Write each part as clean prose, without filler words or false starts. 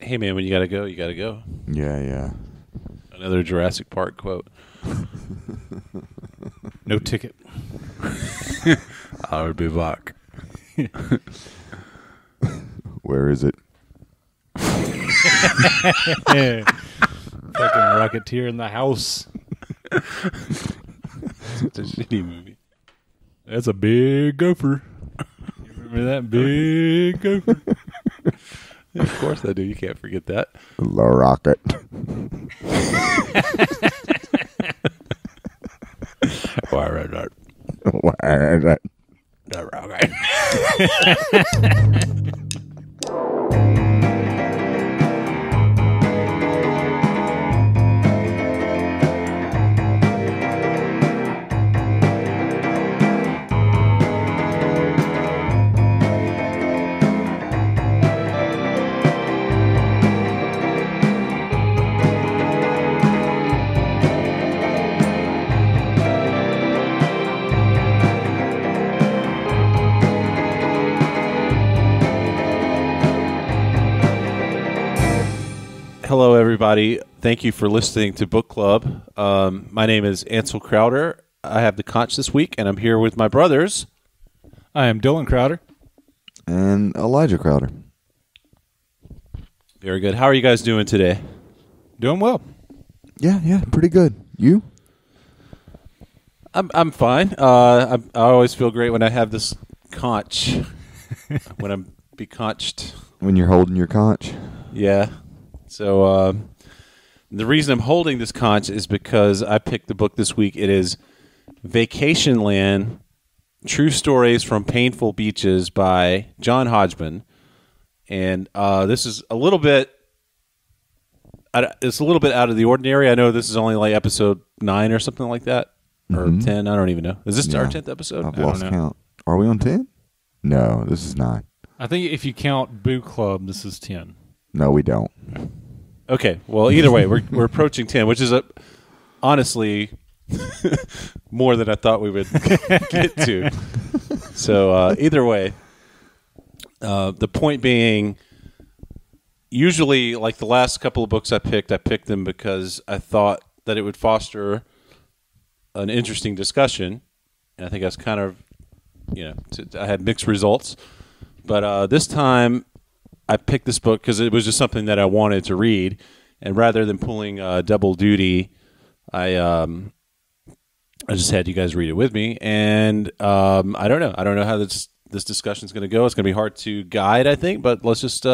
Hey man, when you gotta go, you gotta go. Yeah. Another Jurassic Park quote. No ticket. I'll be back. Where is it? Yeah. Fucking Rocketeer in the house. It's a shitty movie. That's a big gopher. You remember that big gopher? Yeah, of course I do. You can't forget that. The rocket. Why right, right. Where is it? The rocket. Hello, everybody. Thank you for listening to Book Club. My name is Ansel Crowder. I have the conch this week, and I'm here with my brothers. I am Dylan Crowder. And Elijah Crowder. Very good. How are you guys doing today? Doing well. Yeah, pretty good. You? I'm fine. I always feel great when I have this conch. When I'm beconched. When you're holding your conch? Yeah. So the reason I'm holding this conch is because I picked the book this week. It is Vacation Land, True Stories from Painful Beaches by John Hodgman. And this is a little bit it's a little bit out of the ordinary. I know this is only like episode 9 or something like that. Or 10, I don't even know. Is this our 10th episode? I've lost count. Are we on 10? No, this is 9. I think if you count Bookclub, this is 10. No, we don't. Okay, well, either way, we're approaching 10, which is honestly more than I thought we would get to. So either way, the point being, usually, like the last couple of books I picked them because I thought that it would foster an interesting discussion, and I think that's kind of, I had mixed results. But this time, I picked this book because it was just something that I wanted to read, and rather than pulling double duty, I just had you guys read it with me. And I don't know how this discussion is going to go. It's going to be hard to guide, I think, but let's just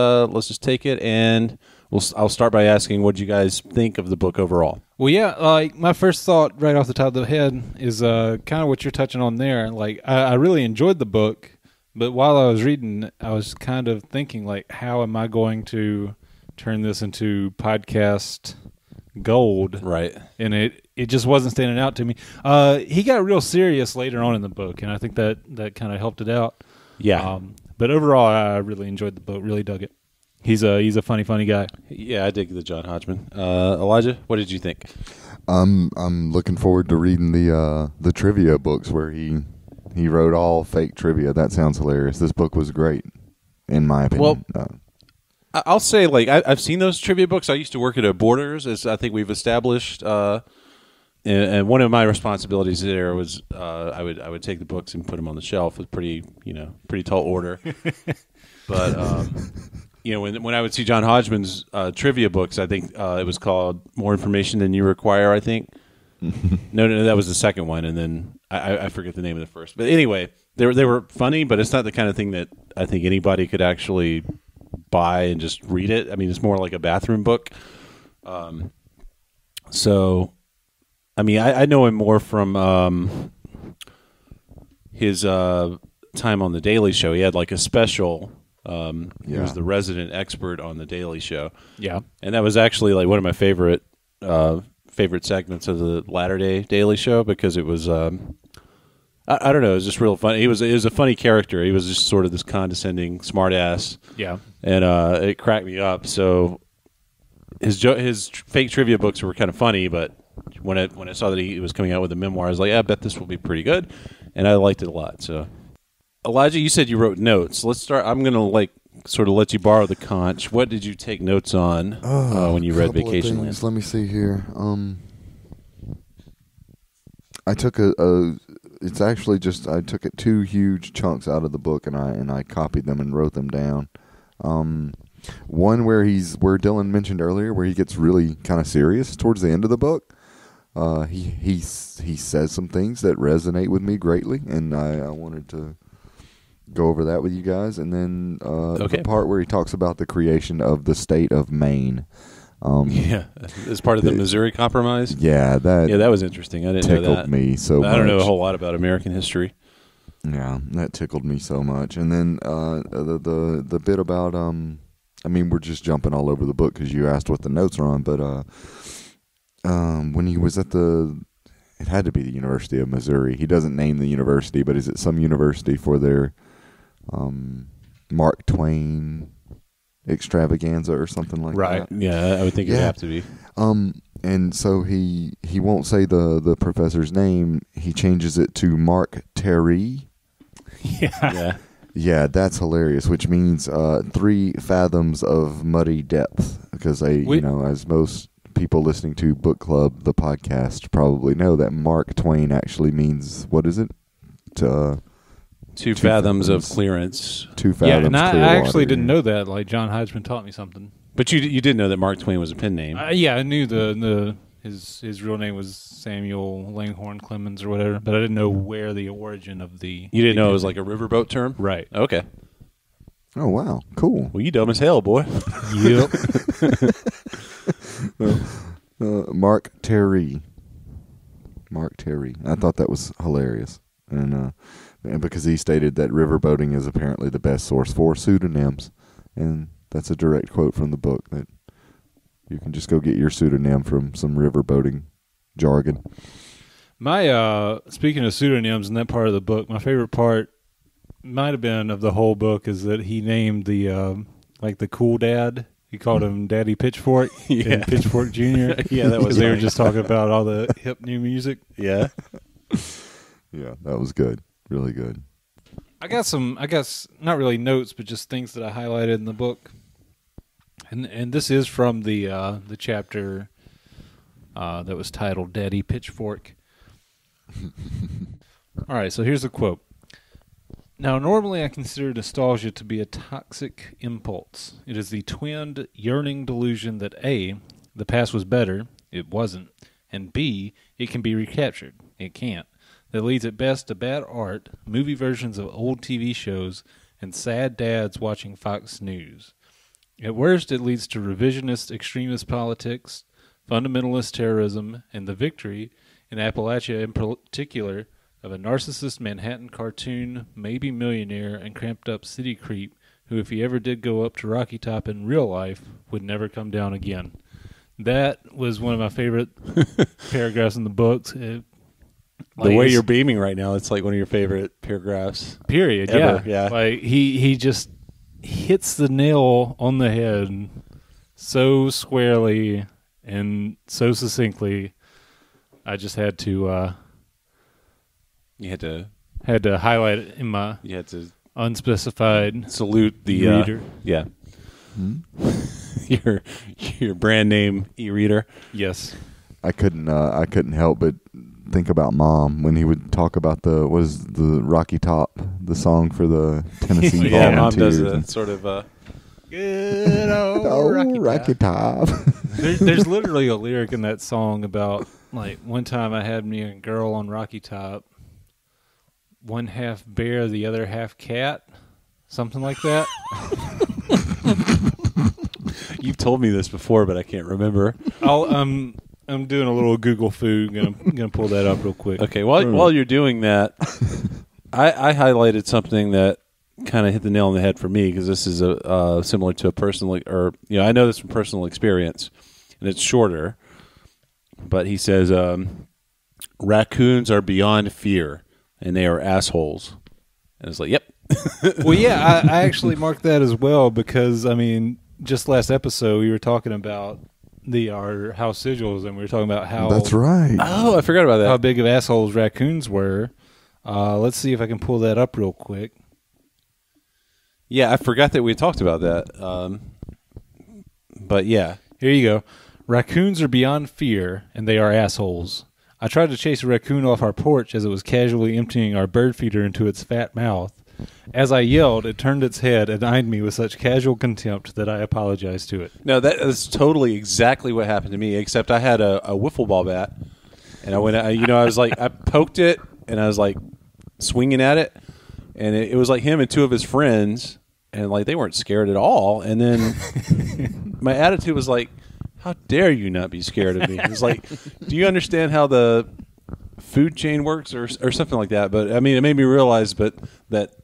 take it, and I'll start by asking, what do you guys think of the book overall? Well, yeah, like my first thought right off the top of the head is kind of what you're touching on there. Like I really enjoyed the book. But while I was reading, I was kind of thinking, like, how am I going to turn this into podcast gold? Right. And it just wasn't standing out to me. He got real serious later on in the book, and I think that kind of helped it out. Yeah. But overall, I really enjoyed the book, really dug it. He's a funny guy. Yeah, I dig the John Hodgman. Elijah, what did you think? I'm looking forward to reading the trivia books where he wrote all fake trivia. That sounds hilarious. This book was great, in my opinion. Well, I'll say, like, I've seen those trivia books. I used to work at a Borders, as I think we've established. And one of my responsibilities there was I would take the books and put them on the shelf with pretty tall order. But when I would see John Hodgman's trivia books, I think it was called More Information Than You Require, I think. No, that was the second one, and then I forget the name of the first. But anyway, they were funny, but it's not the kind of thing that I think anybody could actually buy and just read it. I mean, it's more like a bathroom book. So, I mean, I know him more from his time on The Daily Show. He had like a special. He was the resident expert on The Daily Show. Yeah, and that was actually like one of my favorite segments of the latter-day Daily Show because it was, I don't know, it was just real fun. He was a funny character. He was just sort of this condescending smartass. Yeah. And it cracked me up. So his fake trivia books were kind of funny, but when I saw that he was coming out with a memoir, I was like, I bet this will be pretty good. And I liked it a lot. So, Elijah, you said you wrote notes. Let's start. I'm going to sort of let you borrow the conch. What did you take notes on when you read Vacation Land? Let me see here. I took it's actually just I took it 2 huge chunks out of the book and I copied them and wrote them down. One where Dylan mentioned earlier, where he gets really kind of serious towards the end of the book. He says some things that resonate with me greatly, and I wanted to go over that with you guys. And then the part where he talks about the creation of the state of Maine. As part of the Missouri Compromise. Yeah, that was interesting. I didn't know that. Tickled me so much. I don't know a whole lot about American history. Yeah, that tickled me so much. And then the bit about I mean, we're just jumping all over the book because you asked what the notes are on, but when he was at it had to be the University of Missouri. He doesn't name the university, but is it some university for their Mark Twain extravaganza or something like that? Right. Yeah, I would think it'd have to be. And so he won't say the professor's name. He changes it to Mark Terry. Yeah, that's hilarious. Which means 3 fathoms of muddy depth. Because as most people listening to Book Club, the podcast, probably know that Mark Twain actually means, what is it? 2 fathoms of clearance. 2 fathoms. Yeah, and I actually water. didn't know that. Like John Hodgman taught me something. But you did know that Mark Twain was a pen name. Yeah, I knew his real name was Samuel Langhorne Clemens or whatever, but I didn't know where the origin of the. You didn't know it was like a riverboat term? Right. Okay. Oh wow, cool. Well, you dumb as hell, boy. Yep. Mark Terry. I thought that was hilarious, and because he stated that riverboating is apparently the best source for pseudonyms, and that's a direct quote from the book that you can just go get your pseudonym from some riverboating jargon. My speaking of pseudonyms in that part of the book, my favorite part might have been of the whole book is that he named the the cool dad. He called him Daddy Pitchfork and Pitchfork Jr. Yeah, that was they were just talking about all the hip new music. Yeah. Yeah, that was good. Really good. I got some, I guess, not really notes, but just things that I highlighted in the book. And this is from the chapter that was titled Daddy Pitchfork. All right, so here's a quote. Now, normally I consider nostalgia to be a toxic impulse. It is the twinned, yearning delusion that A, the past was better, it wasn't, and B, it can be recaptured, it can't. That leads at best to bad art, movie versions of old TV shows, and sad dads watching Fox News. At worst, it leads to revisionist extremist politics, fundamentalist terrorism, and the victory, in Appalachia in particular, of a narcissist Manhattan cartoon, maybe millionaire, and cramped-up city creep who, if he ever did go up to Rocky Top in real life, would never come down again. That was one of my favorite paragraphs in the book. The way you're beaming right now, it's like one of your favorite paragraphs. Period, ever. Yeah. Like, he just hits the nail on the head so squarely and so succinctly. I just had to... You had to highlight it in my unspecified salute the reader. Yeah. Your brand name e-reader. Yes. I couldn't help but think about Mom when he would talk about the Rocky Top, the song for the Tennessee yeah, Volunteers. Mom does that sort of good old Rocky Top. There's literally a lyric in that song about, like, one time I had me a girl on Rocky Top, one half bear, the other half cat, something like that. You've told me this before, but I can't remember. I'm doing a little Google food. Gonna pull that up real quick. Okay, while you're doing that, I highlighted something that kind of hit the nail on the head for me, because this is similar to a personal, I know this from personal experience, and it's shorter. But he says, raccoons are beyond fear, and they are assholes. And it's like, yep. Well, yeah, I actually marked that as well, because, I mean, just last episode we were talking about our house sigils, and we were talking about how... That's right. Oh, I forgot about that. How big of assholes raccoons were. Let's see if I can pull that up real quick. Yeah, I forgot that we talked about that. But yeah. Here you go. Raccoons are beyond fear, and they are assholes. I tried to chase a raccoon off our porch as it was casually emptying our bird feeder into its fat mouth. As I yelled, it turned its head and eyed me with such casual contempt that I apologized to it. No, that is totally exactly what happened to me, except I had a wiffle ball bat, and I was like, I poked it, and I was like swinging at it, and it was like him and two of his friends, and like they weren't scared at all. And then my attitude was like, how dare you not be scared of me? It's like, do you understand how the food chain works or something like that? But I mean, it made me realize that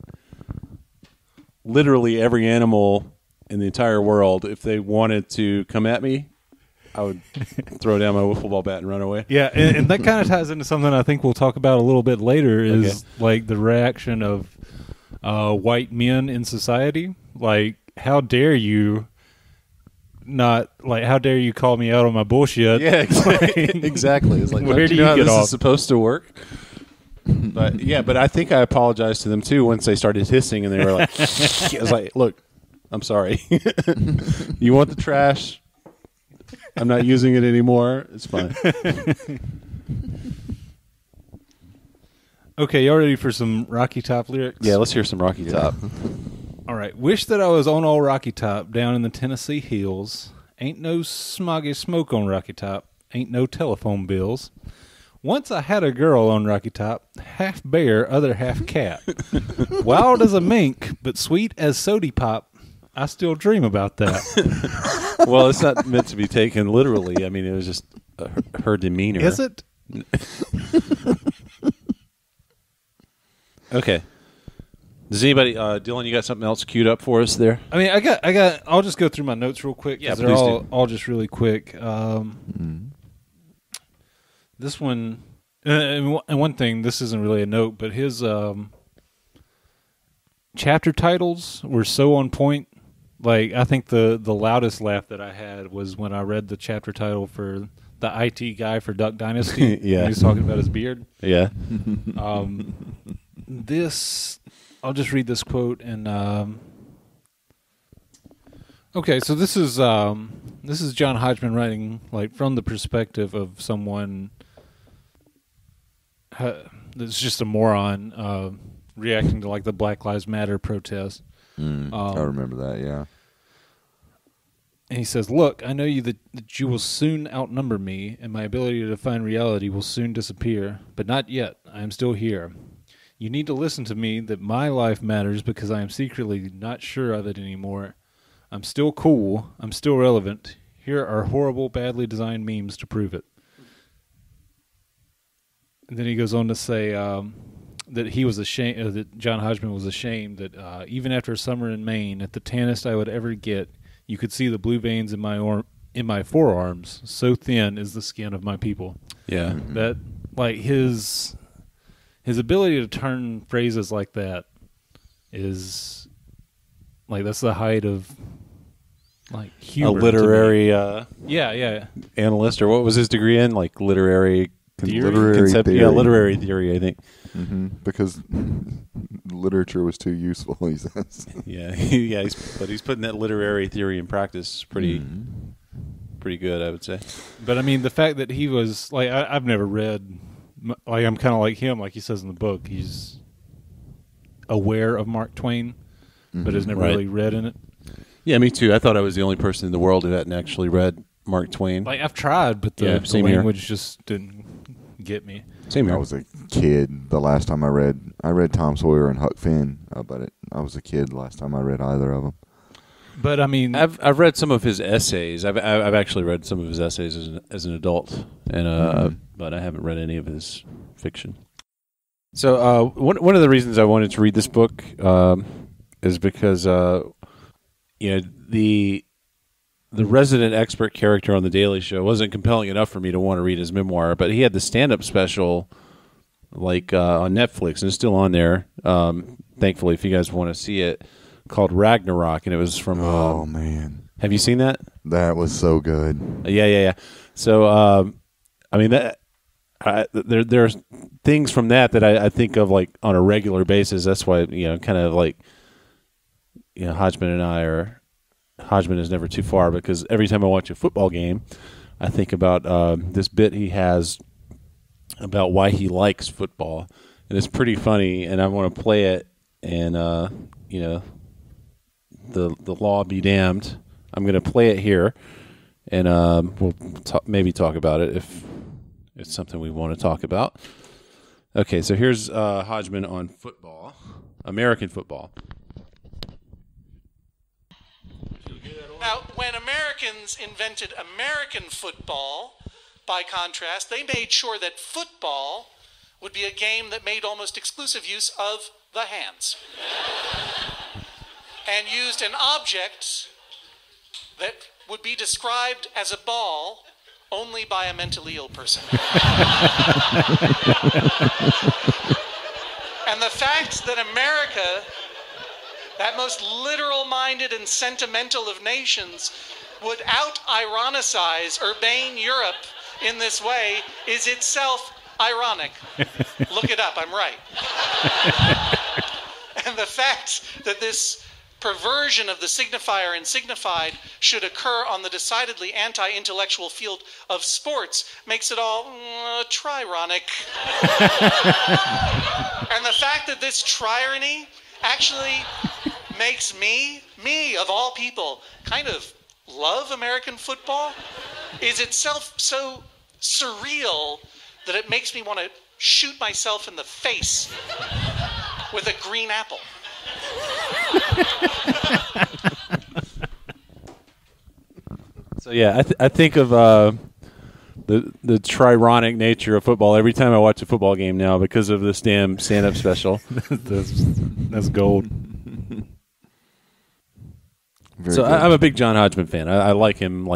literally every animal in the entire world, if they wanted to come at me, I would throw down my wiffle ball bat and run away. Yeah, and that kind of ties into something I think we'll talk about a little bit later is like the reaction of white men in society. Like, how dare you how dare you call me out on my bullshit? Yeah, exactly. It's like, where do you know how get this off? is supposed to work? But I think I apologized to them too once they started hissing and they were like, I was like, look, I'm sorry. You want the trash? I'm not using it anymore. It's fine. Okay, y'all ready for some Rocky Top lyrics? Yeah, let's hear some Rocky Top. All right. Wish that I was on old Rocky Top down in the Tennessee hills. Ain't no smoggy smoke on Rocky Top. Ain't no telephone bills. Once I had a girl on Rocky Top, half bear, other half cat. Wild as a mink, but sweet as sody pop. I still dream about that. Well, it's not meant to be taken literally. I mean, it was just her demeanor. Is it? Okay. Does anybody, Dylan, you got something else queued up for us there? I mean, I got. I'll just go through my notes real quick. Yeah, they're all just really quick. This one, and one thing, this isn't really a note, but his chapter titles were so on point. Like, I think the loudest laugh that I had was when I read the chapter title for the IT guy for Duck Dynasty. Yeah. He was talking about his beard. Yeah. I'll just read this quote and okay, so this is John Hodgman writing like from the perspective of someone that's just a moron reacting to like the Black Lives Matter protest. I remember that, yeah. And he says, "Look, I know that you will soon outnumber me, and my ability to define reality will soon disappear, but not yet. I am still here. You need to listen to me that my life matters because I am secretly not sure of it anymore. I'm still cool. I'm still relevant. Here are horrible, badly designed memes to prove it." And then he goes on to say that he was ashamed, that John Hodgman was ashamed that even after a summer in Maine, at the tannest I would ever get, you could see the blue veins in my forearms. So thin is the skin of my people. Yeah. Mm-hmm. That like his ability to turn phrases like that is like that's the height of like humor. A literary yeah. analyst, or what was his degree in? Like literary Literary theory. Yeah, literary theory, I think. Mm-hmm. Because literature was too useful, he says. Yeah, he's putting that literary theory in practice pretty good, I would say. But I mean, the fact that he was like, I've never read. Like, I'm kind of like him, like he says in the book. He's aware of Mark Twain, but has never really read in it. Yeah, me too. I thought I was the only person in the world who hadn't actually read Mark Twain. Like, I've tried, but the language just didn't get me. Same here. I was a kid the last time I read Tom Sawyer and Huck Finn, but I was a kid the last time I read either of them. But I mean, I've read some of his essays. I've actually read some of his essays as an adult, and but I haven't read any of his fiction. So one of the reasons I wanted to read this book is because the resident expert character on The Daily Show wasn't compelling enough for me to want to read his memoir, but he had the stand-up special like on Netflix, and it's still on there, thankfully, if you guys want to see it, called Ragnarok, and it was from... oh, man. Have you seen that? That was so good. Yeah. So, I mean, there's things from that I think of like on a regular basis. That's why, kind of like Hodgman and I are. Hodgman is never too far because every time I watch a football game, I think about this bit he has about why he likes football, and it's pretty funny. And I want to play it, and the law be damned. I'm going to play it here, and we'll maybe talk about it if it's something we want to talk about. Okay, so here's Hodgman on football, American football. Now, when Americans invented American football, by contrast, they made sure that football would be a game that made almost exclusive use of the hands and used an object that would be described as a ball only by a mentally ill person. And the fact that America, that most literal-minded and sentimental of nations, would out-ironicize urbane Europe in this way is itself ironic. Look it up, I'm right. And the fact that this perversion of the signifier and signified should occur on the decidedly anti-intellectual field of sports makes it all trironic. And the fact that this trirony actually makes me of all people, kind of love American football is itself so surreal that it makes me want to shoot myself in the face with a green apple. So yeah, I think of the trironic nature of football every time I watch a football game now because of this damn stand-up special. That's gold. I'm a big John Hodgman fan. I like him,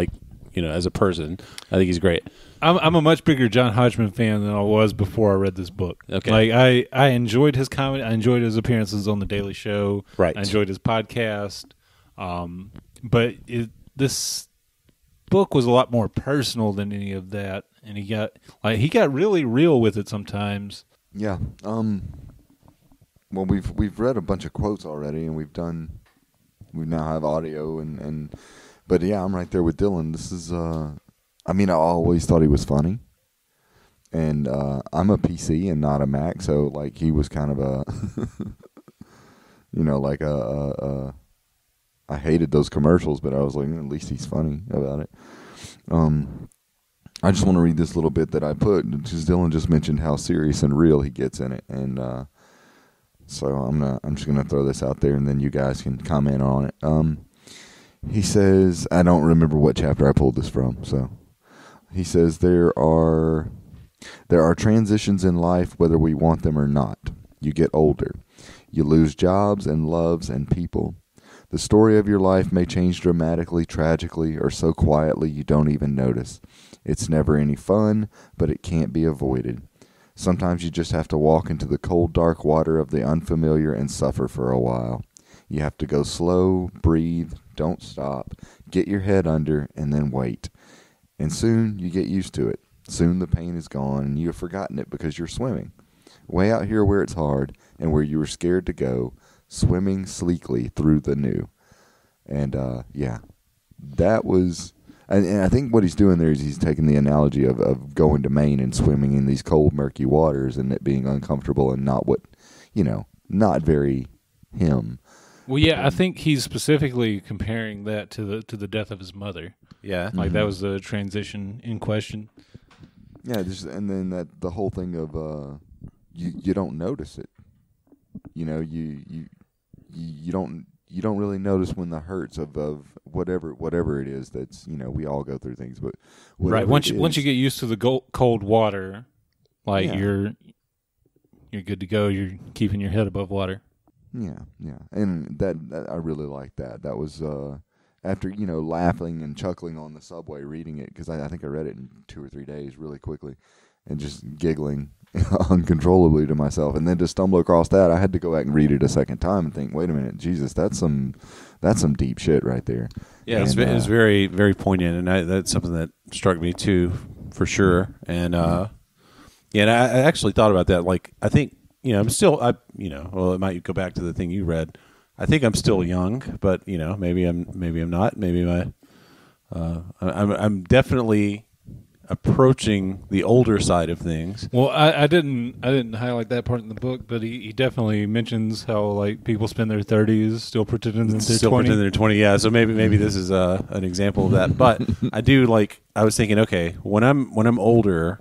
as a person. I think he's great. I'm a much bigger John Hodgman fan than I was before I read this book. Okay. I enjoyed his comedy. I enjoyed his appearances on The Daily Show. Right. I enjoyed his podcast. But this book was a lot more personal than any of that, and he got really real with it sometimes. Yeah. Well, we've read a bunch of quotes already, and we now have audio, but yeah, I'm right there with Dylan. This is I always thought he was funny, and I'm a PC and not a Mac, so he was kind of a I hated those commercials, but I was like, at least he's funny about it. I just want to read this little bit that I put because Dylan just mentioned how serious and real he gets in it, and so I'm just gonna throw this out there, and then you guys can comment on it. He says, I don't remember what chapter I pulled this from, so he says there are transitions in life whether we want them or not. You get older. You lose jobs and loves and people. The story of your life may change dramatically, tragically, or so quietly you don't even notice. It's never any fun, but it can't be avoided. Sometimes you just have to walk into the cold, dark water of the unfamiliar and suffer for a while. You have to go slow, breathe, don't stop, get your head under, and then wait. And soon you get used to it. Soon the pain is gone, and you have forgotten it because you're swimming. Way out here where it's hard, and where you were scared to go, swimming sleekly through the new. And, that was... And I think what he's doing there is he's taking the analogy of going to Maine and swimming in these cold, murky waters and it being uncomfortable and not not very him. Well, yeah, I think he's specifically comparing that to the death of his mother. Yeah. That was the transition in question. Yeah, and then the whole thing of you don't notice it. You don't really notice when the hurts of whatever it is that's we all go through things, but right once you get used to the cold water, you're good to go. You're keeping your head above water. Yeah, and that I really liked that. That was after laughing and chuckling on the subway reading it because I think I read it in 2 or 3 days really quickly, and just giggling uncontrollably to myself, and then to stumble across that, I had to go back and read it a second time and think, wait a minute, Jesus, that's some deep shit right there. Yeah, it was very, very poignant, and that's something that struck me too, for sure. And and I actually thought about that. I think I'm still, it might go back to the thing you read. I think I'm still young, but maybe I'm not. Maybe I'm definitely approaching the older side of things. Well, I didn't highlight that part in the book, but he definitely mentions how like people spend their 30s still pretending that they're 20. Pretending they're 20. Yeah, so maybe this is an example of that. But I do I was thinking, okay, when I'm older,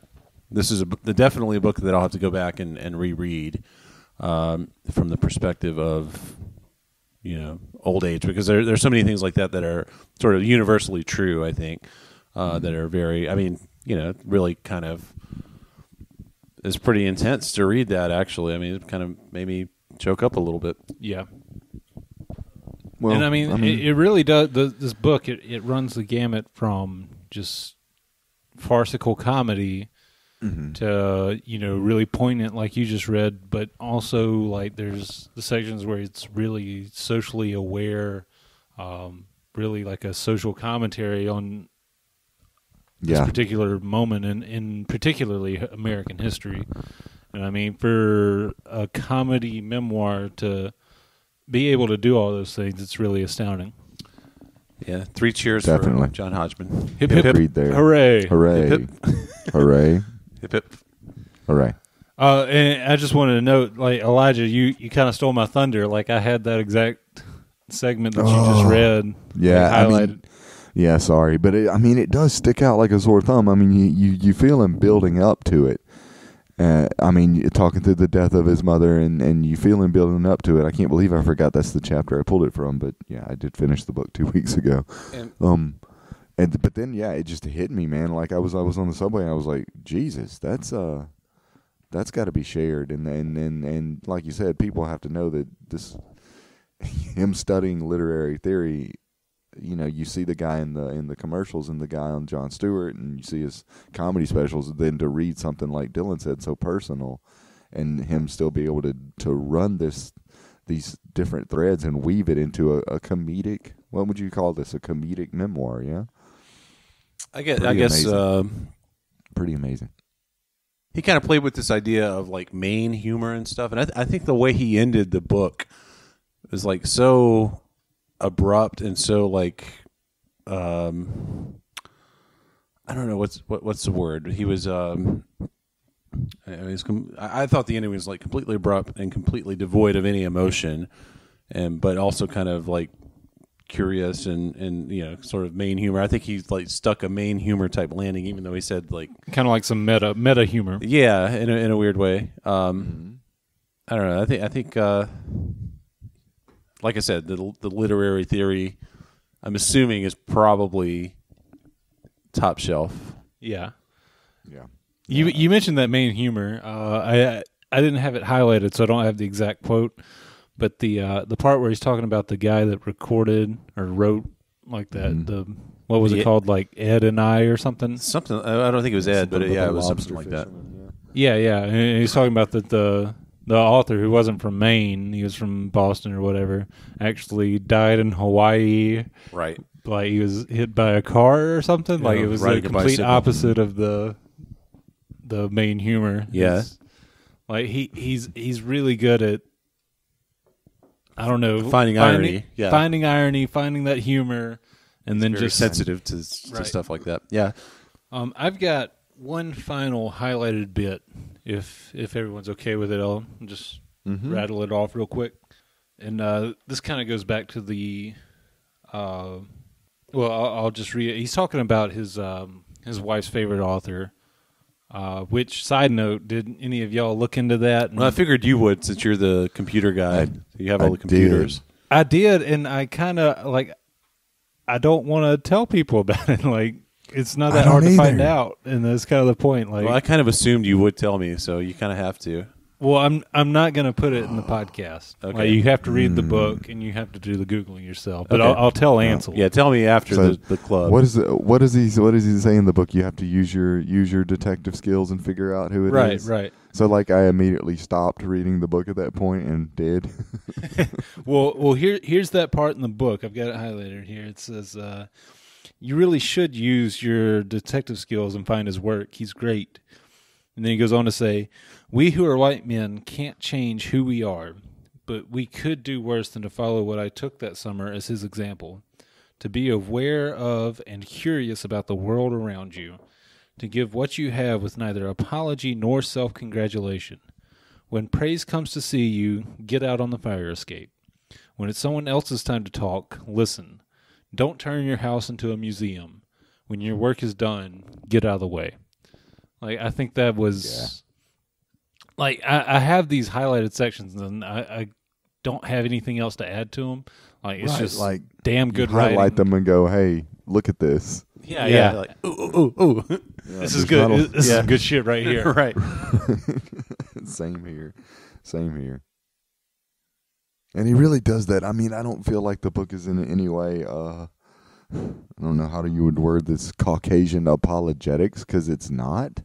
this is definitely a book that I'll have to go back and reread from the perspective of old age, because there's so many things like that are sort of universally true. I think that are very. I mean. Really kind of is pretty intense to read that, actually. I mean, it kind of made me choke up a little bit. Yeah. Well, and I mean it really does. This book, it runs the gamut from just farcical comedy to, really poignant, like you just read, but also like there's the sections where it's really socially aware, really like a social commentary on this particular moment in particularly American history. And I mean, for a comedy memoir to be able to do all those things, it's really astounding. Yeah, 3 cheers Definitely. for John Hodgman. Hip, hip, Agreed there. hooray. Hooray. Hip, Hooray. Hip, hip. Hooray. And I just wanted to note, like, Elijah, you kind of stole my thunder. Like, I had that exact segment that you just read. Yeah, highlighted. Yeah, sorry, but it does stick out like a sore thumb. I mean, you feel him building up to it. I mean, talking through the death of his mother, and you feel him building up to it. I can't believe I forgot that's the chapter I pulled it from. But yeah, I did finish the book 2 weeks ago. But then it just hit me, man. Like I was on the subway, and I was like, Jesus, that's got to be shared. And like you said, people have to know that him studying literary theory. You see the guy in the commercials and the guy on Jon Stewart, and you see his comedy specials. And then to read something like Dylan said, so personal, and him still be able to run these different threads and weave it into a comedic. What would you call this? A comedic memoir? Yeah. I guess. Pretty amazing. He kind of played with this idea of like Maine humor and stuff, and I think the way he ended the book was like so abrupt and so like I don't know what's the word. He was I thought the ending was like completely abrupt and completely devoid of any emotion, but also kind of like curious and sort of Maine humor. I think he's like stuck a Maine humor type landing, even though he said like kind of like some meta humor. Yeah, in a weird way. I don't know. I think like I said, the literary theory, I'm assuming, is probably top shelf. Yeah. Yeah. You mentioned that Maine humor. I didn't have it highlighted, so I don't have the exact quote. But the part where he's talking about the guy that recorded or wrote like that, what was it called, like Ed and I or something? Something. I don't think it was Ed, but it was something like that. Yeah. And he's talking about that the author, who wasn't from Maine, he was from Boston or whatever, actually died in Hawaii. Right. Like he was hit by a car or something. Like it was the complete opposite of the Maine humor. Yeah. Like he's really good at, I don't know, finding irony, finding that humor, and he's then very just sensitive to stuff like that. Yeah. I've got one final highlighted bit. If everyone's okay with it, I'll just rattle it off real quick. And this kind of goes back to the. I'll just read it. He's talking about his wife's favorite author. Which, side note, did any of y'all look into that? Well, I figured you would, since you're the computer guy. You have all the computers. I did, and I kind of like. I don't want to tell people about it. Like, it's not that hard to find out, and that's kind of the point. Like, well, I kind of assumed you would tell me, so you kind of have to. Well, I'm not going to put it in the podcast. Okay. Like, you have to read the book, and you have to do the Googling yourself. But okay. I'll tell Ansel. Yeah, tell me after the club. What does he say in the book? You have to use your detective skills and figure out who it is. Right. So, like, I immediately stopped reading the book at that point and did. Well, here's that part in the book. I've got it highlighted here. It says, you really should use your detective skills and find his work. He's great. And then he goes on to say, we who are white men can't change who we are, but we could do worse than to follow what I took that summer as his example. To be aware of and curious about the world around you. To give what you have with neither apology nor self-congratulation. When praise comes to see you, get out on the fire escape. When it's someone else's time to talk, listen. Don't turn your house into a museum. When your work is done, get out of the way. Like, I think that was... Like, I have these highlighted sections, and I don't have anything else to add to them. Like, it's just like damn good writing. Highlight them and go, hey, look at this. Yeah. Like, ooh. Yeah, this is good. This is good shit right here. Right. Same here. And he really does that. I mean, I don't feel like the book is in any way, I don't know how you would word this, Caucasian apologetics, because it's not.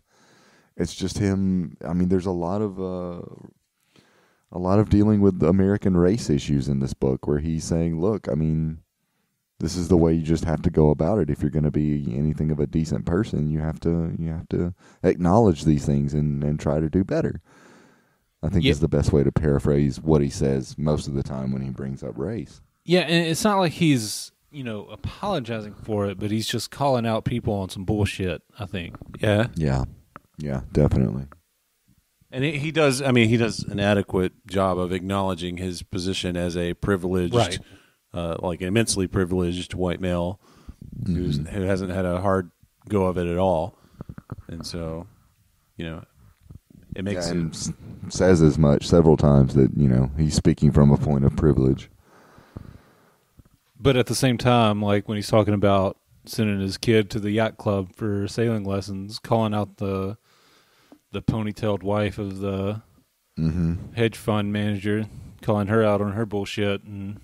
It's just him. I mean, there's a lot of dealing with American race issues in this book, where he's saying, look, I mean, this is the way you just have to go about it. If you're going to be anything of a decent person, you have to acknowledge these things and try to do better. I think is the best way to paraphrase what he says most of the time when he brings up race. Yeah, and it's not like he's, apologizing for it, but he's just calling out people on some bullshit, I think. Yeah. Yeah, definitely. And he does an adequate job of acknowledging his position as a privileged, right. Like an immensely privileged white male who hasn't had a hard go of it at all. And so, it makes and says as much several times that, he's speaking from a point of privilege. But at the same time, like when he's talking about sending his kid to the yacht club for sailing lessons, calling out the ponytailed wife of the hedge fund manager, calling her out on her bullshit. And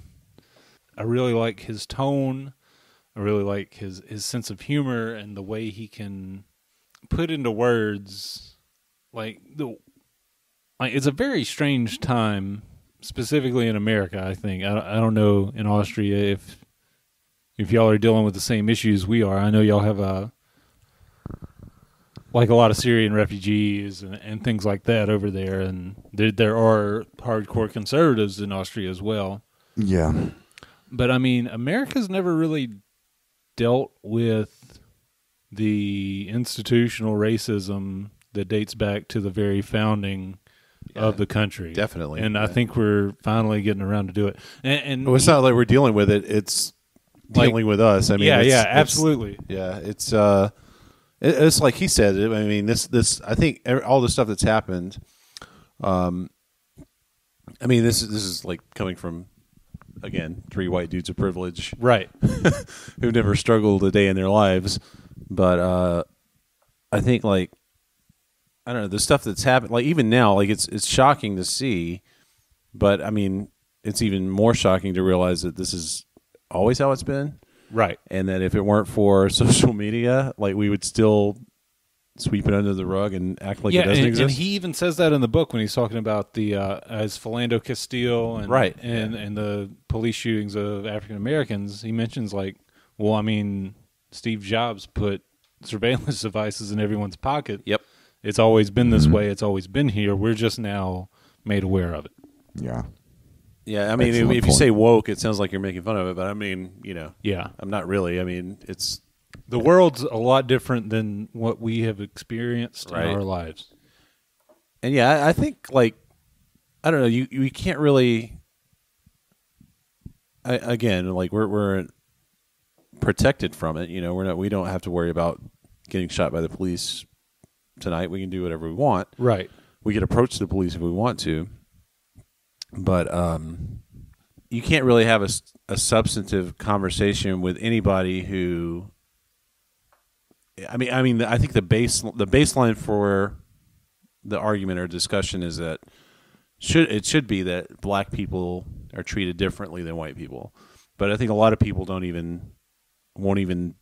I really like his tone. I really like his sense of humor and the way he can put into words, it's a very strange time, specifically in America, I think. I don't know in Austria if y'all are dealing with the same issues we are. I know y'all have a lot of Syrian refugees and things like that over there, and there are hardcore conservatives in Austria as well. Yeah. But, I mean, America's never really dealt with the institutional racism that dates back to the very founding of the country. Definitely. And I think we're finally getting around to do it. And it's not like we're dealing with it. It's dealing with us. I mean, absolutely. It's like he said. I mean, this. I think all the stuff that's happened. I mean, this is like coming from, again, 3 white dudes of privilege, right? Who've never struggled a day in their lives. But I think, like, I don't know, the stuff that's happened. Like even now, like it's shocking to see. But I mean, it's even more shocking to realize that this is always how it's been. Right. And that if it weren't for social media, like we would still sweep it under the rug and act like it doesn't exist. And he even says that in the book when he's talking about the as Philando Castile and and the police shootings of African Americans. He mentions Steve Jobs put surveillance devices in everyone's pocket. Yep. It's always been this way. It's always been here. We're just now made aware of it. Yeah. Yeah, I mean, if you say woke, it sounds like you're making fun of it, but I mean, I'm not really. I mean, it's... The world's a lot different than what we have experienced in our lives. And yeah, I think, I don't know, you can't really... we're protected from it, we don't have to worry about getting shot by the police tonight. We can do whatever we want. Right. We can approach the police if we want to. But you can't really have a substantive conversation with anybody who. I think the baseline for the argument or discussion is that it should be that black people are treated differently than white people. But I think a lot of people won't even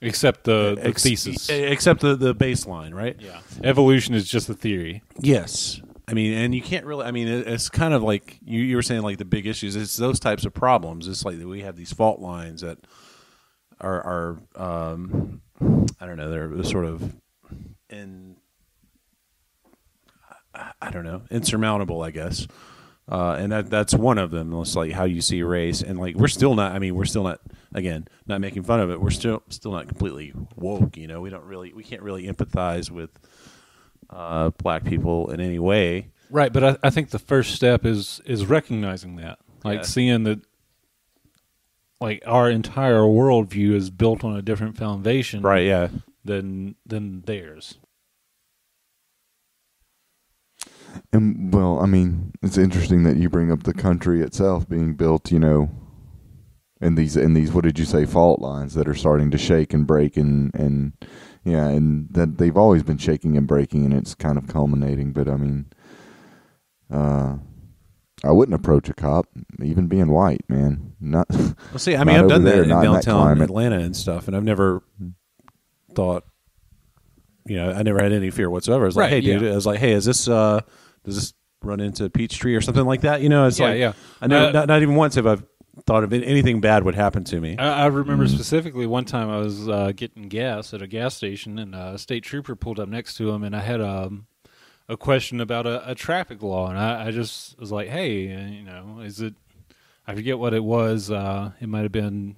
accept the thesis, accept the baseline, right? Yeah, evolution is just a theory. Yes. I mean, and you can't really. I mean, it's kind of like you were saying, like the big issues. It's those types of problems. It's like that we have these fault lines that are I don't know. They're sort of insurmountable, I guess. And that's one of them. It's like how you see race, and like we're still not. I mean, we're still not. Again, not making fun of it. We're still not completely woke. You know, we can't really empathize with black people in any way. Right, but I think the first step is recognizing that, like seeing that, like our entire worldview is built on a different foundation, right? Yeah, than theirs. And well, I mean, it's interesting that you bring up the country itself being built, you know, in these what did you say, fault lines that are starting to shake and break, and yeah, and that they've always been shaking and breaking, and it's kind of culminating. But I mean, I wouldn't approach a cop, even being white, man. Not. Well, see, I mean, I've done that in downtown Atlanta and stuff, and I've never thought, you know, I never had any fear whatsoever. I was like, hey, dude, I was like, hey, is this does this run into Peachtree or something like that? You know, it's I know not even once have I thought of anything bad would happen to me. I remember specifically one time I was getting gas at a gas station, and a state trooper pulled up next to him, and I had a question about a traffic law, and I just was like, hey, you know, is it, I forget what it was, it might have been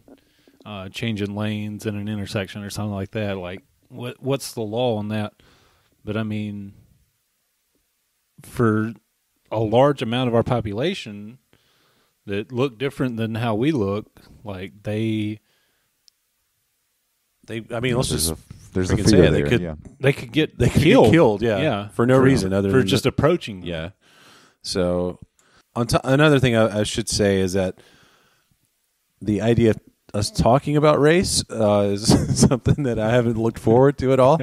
changing lanes in an intersection or something like that, like, what's the law on that? But I mean, for a large amount of our population that look different than how we look, like they I mean, there's a fear there. They could get killed, for no reason other than just approaching. Yeah. So, another thing I should say is that the idea of us talking about race is something that I haven't looked forward to at all,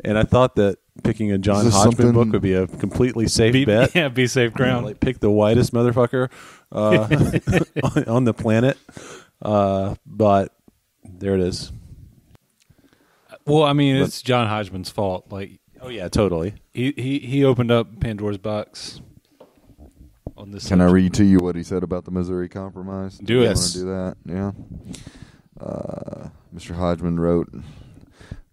and I thought that picking a John Hodgman book would be a completely safe bet. Yeah, be safe ground. Like pick the whitest motherfucker on the planet, but there it is. Well, I mean, it's John Hodgman's fault. Like, oh yeah, totally. He opened up Pandora's box on this. Can I read to you what he said about the Missouri Compromise? Do it. Want to do that? Yeah. Mr. Hodgman wrote,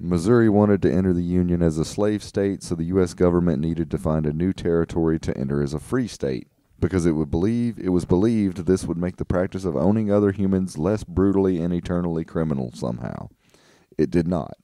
Missouri wanted to enter the Union as a slave state, so the U.S. government needed to find a new territory to enter as a free state, because it was believed this would make the practice of owning other humans less brutally and eternally criminal somehow. It did not.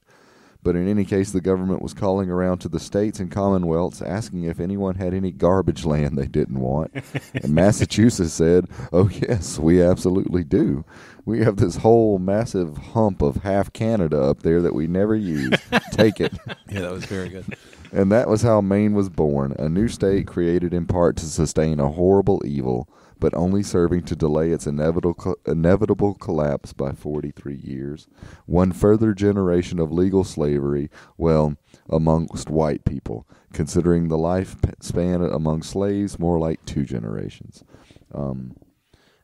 But in any case, the government was calling around to the states and commonwealths asking if anyone had any garbage land they didn't want. And Massachusetts said, oh, yes, we absolutely do. We have this whole massive hump of half Canada up there that we never use. Take it. Yeah, that was very good. And that was how Maine was born, a new state created in part to sustain a horrible evil, but only serving to delay its inevitable collapse by 43 years. One further generation of legal slavery, well, amongst white people, considering the lifespan among slaves more like 2 generations. And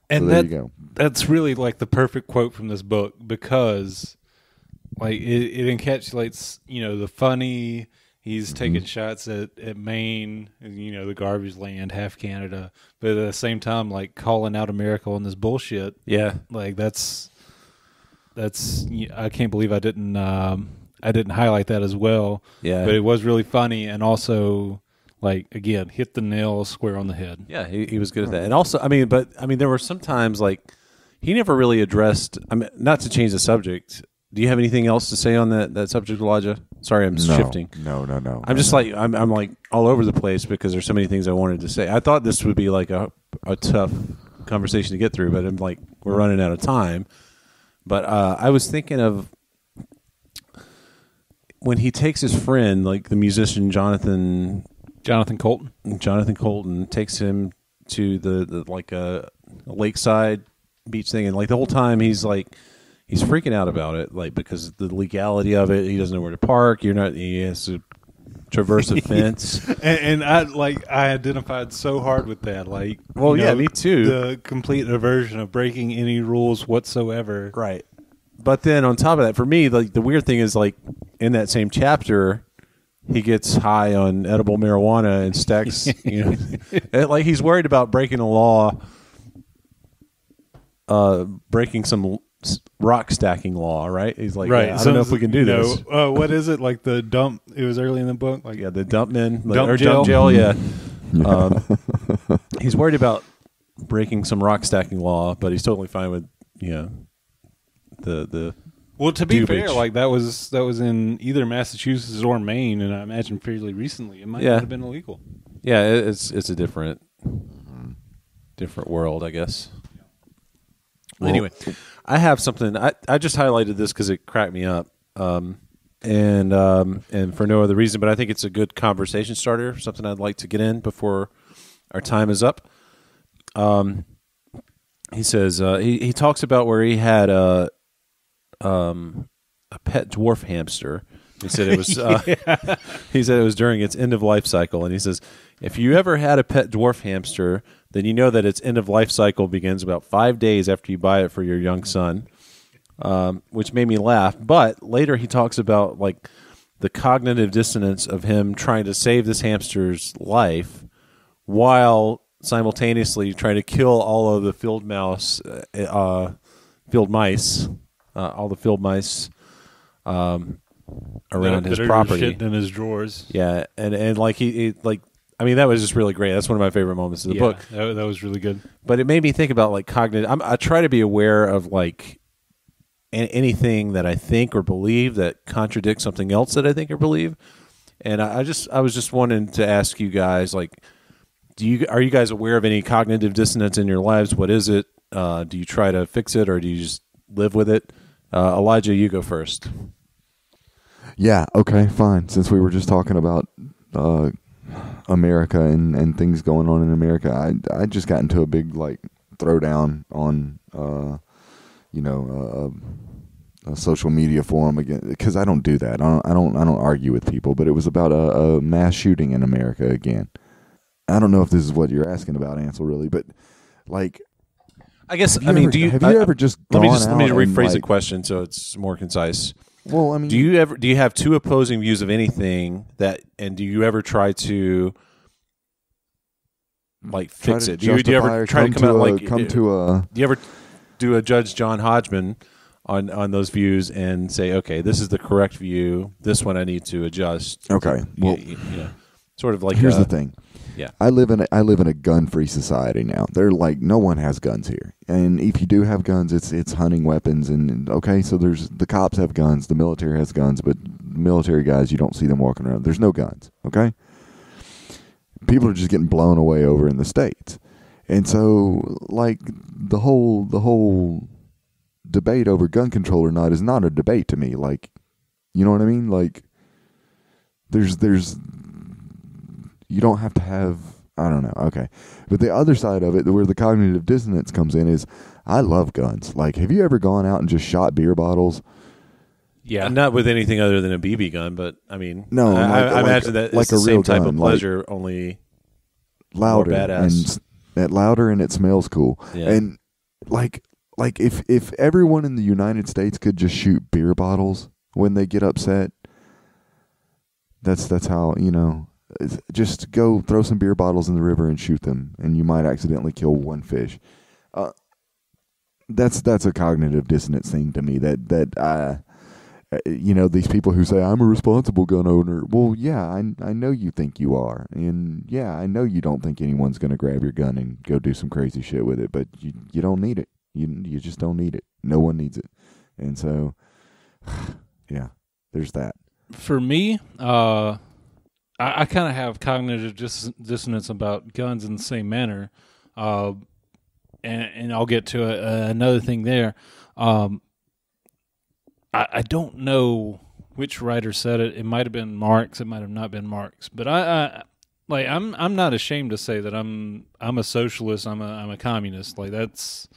so there you go. That's really like the perfect quote from this book, because like it encapsulates, you know, the funny. He's taking shots at Maine, you know, the garbage land, half Canada, but at the same time, like calling out America on this bullshit. Yeah, like that's. I can't believe I didn't highlight that as well. Yeah, but it was really funny, and also, like, again, hit the nail square on the head. Yeah, he was good at that, and also, I mean, there were some times like he never really addressed. I mean, not to change the subject. Do you have anything else to say on that subject, Elijah? Sorry, I'm shifting. No. I'm just like I'm like all over the place because there's so many things I wanted to say. I thought this would be like a tough conversation to get through, but I'm like we're running out of time. But I was thinking of when he takes his friend, like the musician Jonathan Colton takes him to the like a lakeside beach thing, and like the whole time he's freaking out about it, like because the legality of it. He doesn't know where to park. He has to traverse a fence. and I identified so hard with that. Like, well, yeah, me too. The complete aversion of breaking any rules whatsoever. Right. But then on top of that, for me, like the weird thing is like in that same chapter, he gets high on edible marijuana and stacks. You know, like he's worried about breaking a law, breaking some rock stacking law, right? He's like, right. Yeah, I don't know if we can do this. What is it? Like the dump? It was early in the book. Like the dump men, dump jail. Yeah. he's worried about breaking some rock stacking law, but he's totally fine with the. Well, to be fair, dubage. like that was in either Massachusetts or Maine, and I imagine fairly recently it might not have been illegal. Yeah, it's a different world, I guess. Well, anyway, I have something. I just highlighted this because it cracked me up, and for no other reason, but I think it's a good conversation starter. Something I'd like to get in before our time is up. He says he talks about where he had a pet dwarf hamster. He said it was. He said it was during its end of life cycle, and he says, if you ever had a pet dwarf hamster, then you know that its end of life cycle begins about 5 days after you buy it for your young son, which made me laugh. But later he talks about like the cognitive dissonance of him trying to save this hamster's life while simultaneously trying to kill all of the field mice, all the field mice around his property, in his drawers. Yeah, and like he like, I mean, that was just really great. That's one of my favorite moments of the book. That was really good. But it made me think about like cognitive. I try to be aware of like anything that I think or believe that contradicts something else that I think or believe. And I was just wanting to ask you guys, like, are you guys aware of any cognitive dissonance in your lives? What is it? Do you try to fix it, or do you just live with it? Elijah, you go first. Yeah, okay, fine. Since we were just talking about America and things going on in America, I just got into a big like throwdown on a social media forum again, because I don't do that. I don't argue with people, but it was about a mass shooting in America again. I don't know if this is what you're asking about, Ansel, really, but like, I guess have you ever just let me gone rephrase the like, question so it's more concise. Well, I mean, do you have two opposing views of anything and do you ever try to like fix it? Do you ever try to come out like do you ever do a Judge John Hodgman on those views and say, okay, this is the correct view, this one I need to adjust? Okay, well, sort of like here's the thing. Yeah, I live in a gun-free society now. They're like, no one has guns here, and if you do have guns, it's hunting weapons. And okay, so there's the cops have guns, the military has guns, but military guys, you don't see them walking around. There's no guns. Okay, people are just getting blown away over in the States, and so like the whole debate over gun control or not is not a debate to me. Like, you know what I mean? Like, there's. You don't have to have, I don't know, okay. But the other side of it, where the cognitive dissonance comes in, is I love guns. Like, have you ever gone out and just shot beer bottles? Yeah, not with anything other than a BB gun, but I mean, no, I imagine that like it's the same type of pleasure, only louder, more badass. And louder, and it smells cool. Yeah. And like if everyone in the United States could just shoot beer bottles when they get upset, that's how, just go throw some beer bottles in the river and shoot them, and you might accidentally kill one fish. That's a cognitive dissonance thing to me. That these people who say I'm a responsible gun owner. Well, yeah, I know you think you are, and yeah, I know you don't think anyone's going to grab your gun and go do some crazy shit with it. But you don't need it. You just don't need it. No one needs it, and so yeah, there's that. For me, I kind of have cognitive dissonance about guns in the same manner, and I'll get to another thing there. I don't know which writer said it. It might have been Marx. It might have not been Marx. But I'm not ashamed to say that I'm a socialist. I'm a communist. Like that's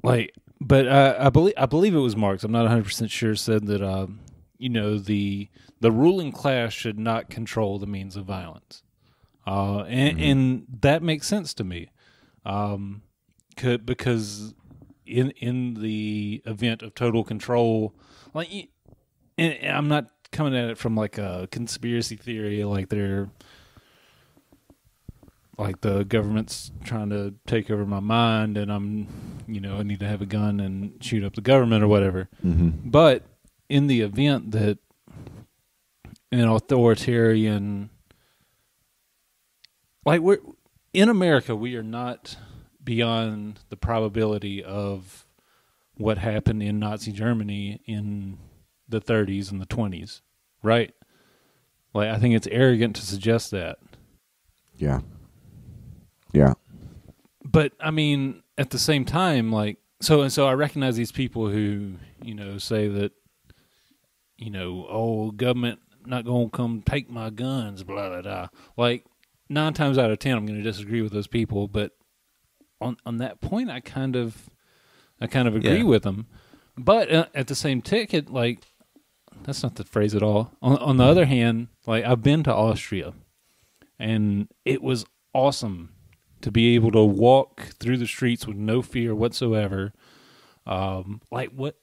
like. But I believe it was Marx. I'm not 100% sure. Said that the ruling class should not control the means of violence, and that makes sense to me, because in the event of total control, like, and I'm not coming at it from like a conspiracy theory, like they're like the government's trying to take over my mind, and I'm, I need to have a gun and shoot up the government or whatever. Mm-hmm. But in the event that an authoritarian, like in America, we are not beyond the probability of what happened in Nazi Germany in the 30s and the 20s, right? Like, I think it's arrogant to suggest that. Yeah. Yeah. But I mean, at the same time, like, so I recognize these people who, say that, oh, government not going to come take my guns, blah, blah, blah. Like, 9 times out of 10, I'm going to disagree with those people. But on that point, I kind of agree with them. But at the same ticket, like, that's not the phrase at all. On the other hand, like, I've been to Austria, and it was awesome to be able to walk through the streets with no fear whatsoever. Like, what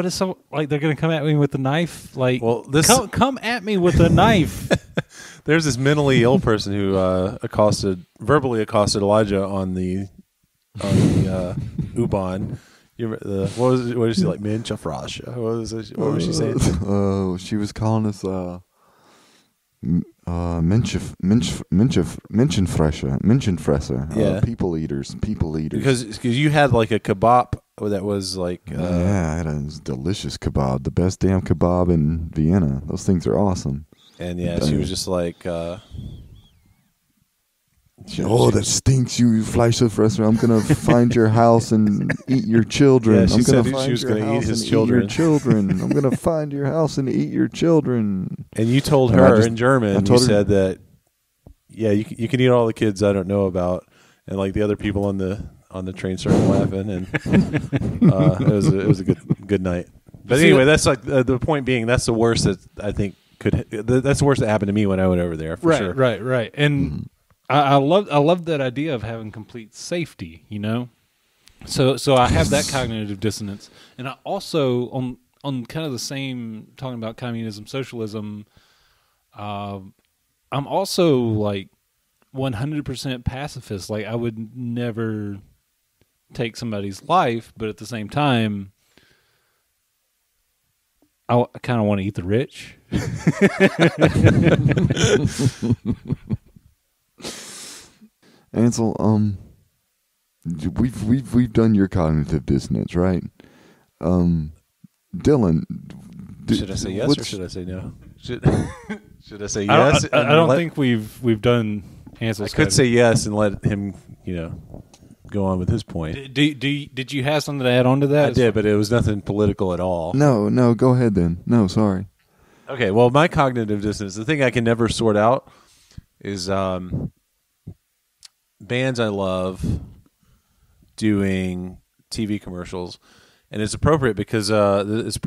is so, like, they're going to come at me with a knife? Like, well, come at me with a knife. There's this mentally ill person who verbally accosted Elijah on the U-Bahn. What was she like? Mincha Frasha. What was she saying? She was calling us Menschenfresser. Yeah. People eaters. Because you had like a kebab that was like I had a delicious kebab, the best damn kebab in Vienna. Those things are awesome. And she was just like that stinks, you Fleischfresser. I'm going to find your house and eat your children. Yeah, she I'm said she was going to eat his children. I'm going to find your house and eat your children. And you told her in German, you said that, you can eat all the kids I don't know about. And like the other people on the train started laughing. And it was a good night. But anyway, that's like the point being, that's the worst that I think that's the worst that happened to me when I went over there. For sure. Right. And I love that idea of having complete safety, So I have that cognitive dissonance, and I also on kind of the same, talking about communism, socialism. I'm also like 100% pacifist. Like, I would never take somebody's life, but at the same time, I kind of want to eat the rich. Ansel, we've done your cognitive dissonance, right? Dylan, should I say yes or should I say no? Should I say yes? I don't think we've done Ansel's. I could say yes and let him, go on with his point. Did you have something to add on to that? I did, but it was nothing political at all. No, go ahead then. No, sorry. Okay, well, my cognitive dissonance, the thing I can never sort out is bands I love doing TV commercials, and it's appropriate because for this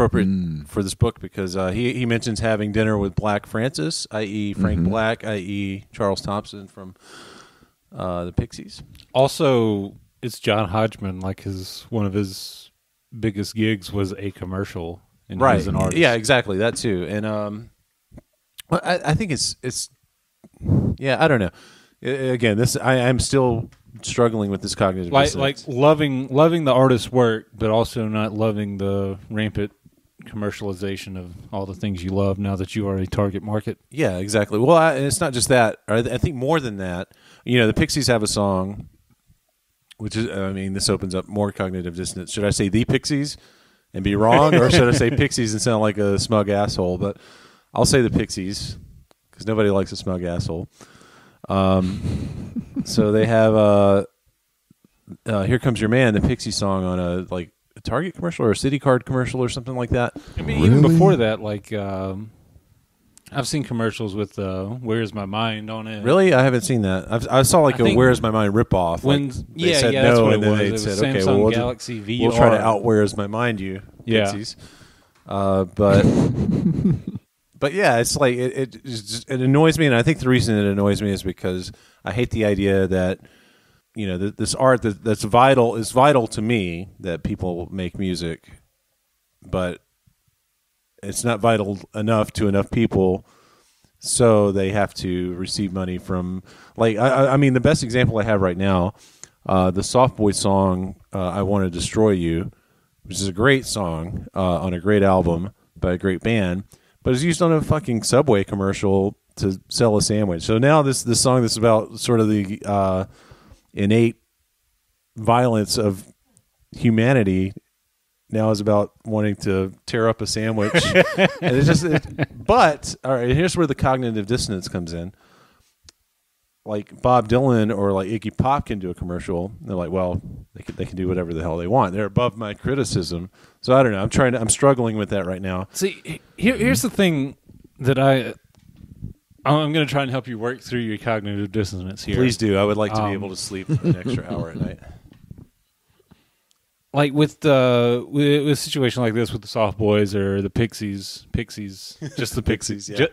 book because he mentions having dinner with Black Francis, i.e. Frank Black, i.e. Charles Thompson from the Pixies. Also, it's John Hodgman. Like, one of his biggest gigs was a commercial, and he was an artist. Yeah, exactly, that too. And I think it's I don't know. Again, I'm still struggling with this cognitive dissonance. Like loving the artist's work, but also not loving the rampant commercialization of all the things you love now that you are a target market. Yeah, exactly. Well, it's not just that. I think more than that. The Pixies have a song, which is, this opens up more cognitive dissonance. Should I say the Pixies and be wrong, or should I say Pixies and sound like a smug asshole? But I'll say the Pixies because nobody likes a smug asshole. So they have Here Comes Your Man, the Pixie song, on a Target commercial or a City Card commercial or something like that. I mean, even before that, I've seen commercials with "Where's My Mind" on it. Really, I haven't seen that. I saw a "Where's My Mind" ripoff. When they said that's no, what and then they said, Samsung okay, well, Galaxy VR. We'll try to out "Where's My Mind" you Pixies. But yeah, it's like it annoys me, and I think the reason it annoys me is because I hate the idea that this art that's vital is vital to me, that people make music, but it's not vital enough to enough people, so they have to receive money from the best example I have right now, the Soft Boy song "I Want to Destroy You," which is a great song on a great album by a great band. But it's used on a fucking Subway commercial to sell a sandwich. So now this song that's about sort of the innate violence of humanity now is about wanting to tear up a sandwich. And it's just, but all right, here's where the cognitive dissonance comes in. Like Bob Dylan or like Iggy Pop can do a commercial. They're like, well, they can do whatever the hell they want. They're above my criticism. So I don't know. I'm struggling with that right now. See, here's the thing that I'm going to try and help you work through your cognitive dissonance here. Please do. I would like to be able to sleep an extra hour at night. Like with a situation like this with the Soft Boys or the Pixies, just the Pixies. Yeah.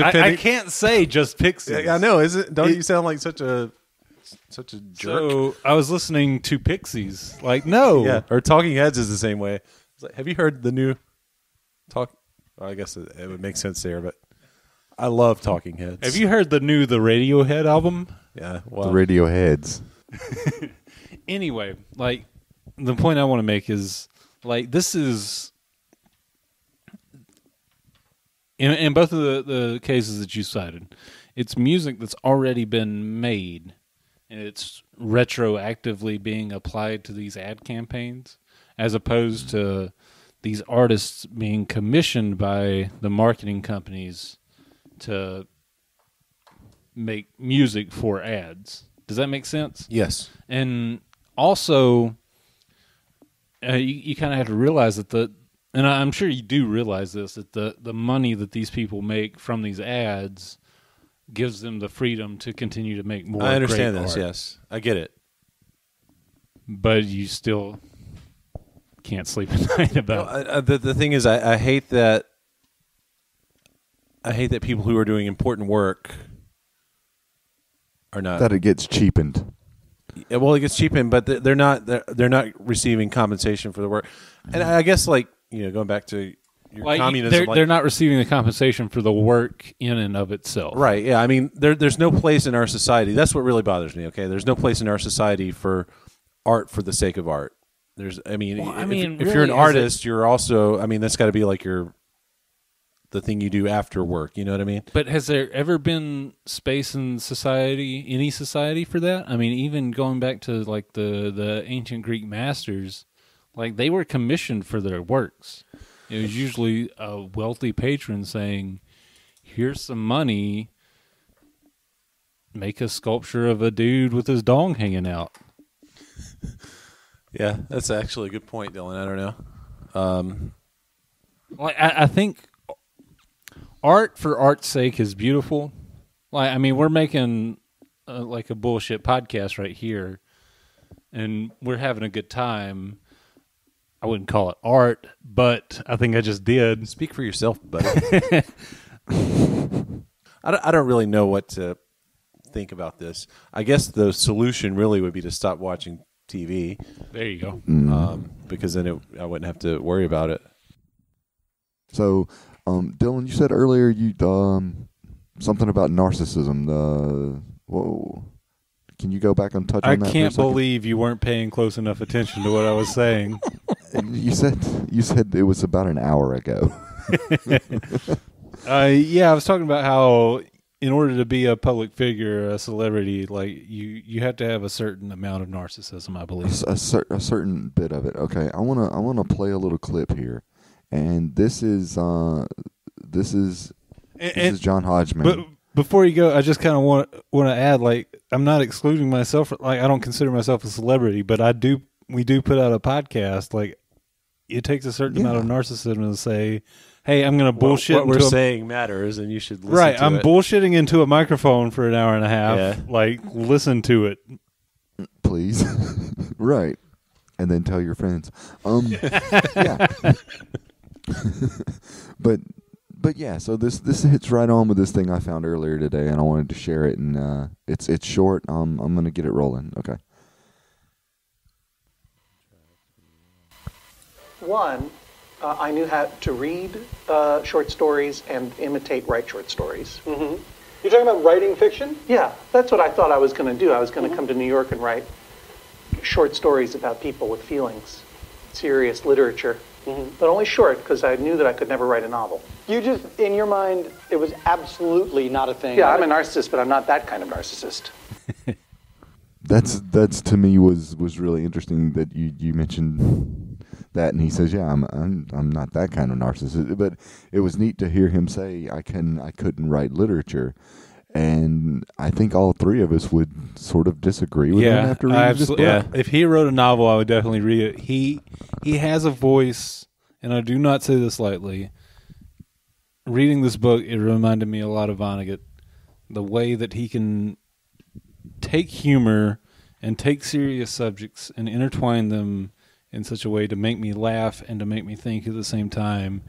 I can't say just Pixies. I know. Don't you sound like such a jerk? So I was listening to Pixies. Like, no. Yeah. Or Talking Heads is the same way. It's like, have you heard the new talk? Well, I guess it would make sense there, but I love Talking Heads. Have you heard the Radiohead album? Yeah. Well, The Radioheads. Anyway, like, the point I want to make is, like, this is, in both of the cases that you cited, it's music that's already been made, and it's retroactively being applied to these ad campaigns, as opposed to these artists being commissioned by the marketing companies to make music for ads. Does that make sense? yes. And also, you kind of have to realize that and I'm sure you do realize this, that the money that these people make from these ads gives them the freedom to continue to make more. I understand great this. art. Yes, I get it. But you still can't sleep at night about it. The thing is, I hate that. I hate that people who are doing important work are not. That it gets cheapened. Yeah, well, it gets cheapened, but they're not receiving compensation for the work. And I guess, like, going back to your communism, they're not receiving the compensation for the work in and of itself. right? Yeah, I mean, there's no place in our society. That's what really bothers me. Okay, there's no place in our society for art for the sake of art. If really, you're an artist, you're also. I mean, that's got to be like the thing you do after work. You know what I mean? But has there ever been space in society, any society, for that? I mean, even going back to like the ancient Greek masters, like they were commissioned for their works. It was usually a wealthy patron saying, "Here's some money. Make a sculpture of a dude with his dong hanging out." Yeah, that's actually a good point, Dylan. I don't know. Like I think art for art's sake is beautiful. Like, I mean, we're making like a bullshit podcast right here, and we're having a good time. I wouldn't call it art, but I think I just did. Speak for yourself, buddy. I don't really know what to think about this. I guess the solution really would be to stop watching TV. There you go. Because then I wouldn't have to worry about it. So, Dylan, you said earlier you something about narcissism. Whoa. Can you go back and touch on that? I can't believe you weren't paying close enough attention to what I was saying. You said it was about an hour ago. Yeah, I was talking about how in order to be a public figure, a celebrity, like you have to have a certain amount of narcissism, I believe. A certain bit of it. Okay, I wanna play a little clip here, and this is John Hodgman. But before you go, I just kind of want to add, like, I'm not excluding myself. Like, I don't consider myself a celebrity, but we do put out a podcast. Like, it takes a certain amount of narcissism to say, hey, I'm going to bullshit. What we're saying matters, and you should listen right, to I'm it. bullshitting into a microphone for an hour and a half. Yeah. Like, listen to it. Please. Right. And then tell your friends. Yeah. But yeah, so this hits right on with this thing I found earlier today, and I wanted to share it. And it's short. I'm gonna get it rolling. Okay. One, I knew how to read short stories and write short stories. Mm-hmm. You're talking about writing fiction? Yeah, that's what I thought I was going to do. I was going to come to New York and write short stories about people with feelings, serious literature, but only short because I knew that I could never write a novel. You just, in your mind, it was absolutely not a thing. Yeah, I'm a narcissist, but I'm not that kind of narcissist. that's to me was really interesting that you mentioned that, and he says, yeah, I'm not that kind of narcissist, but it was neat to hear him say I couldn't write literature. And I think all three of us would sort of disagree with him after reading this book. Yeah, if he wrote a novel, I would definitely read it. He has a voice, and I do not say this lightly. Reading this book, it reminded me a lot of Vonnegut. The way that he can take humor and take serious subjects and intertwine them in such a way to make me laugh and to make me think at the same time.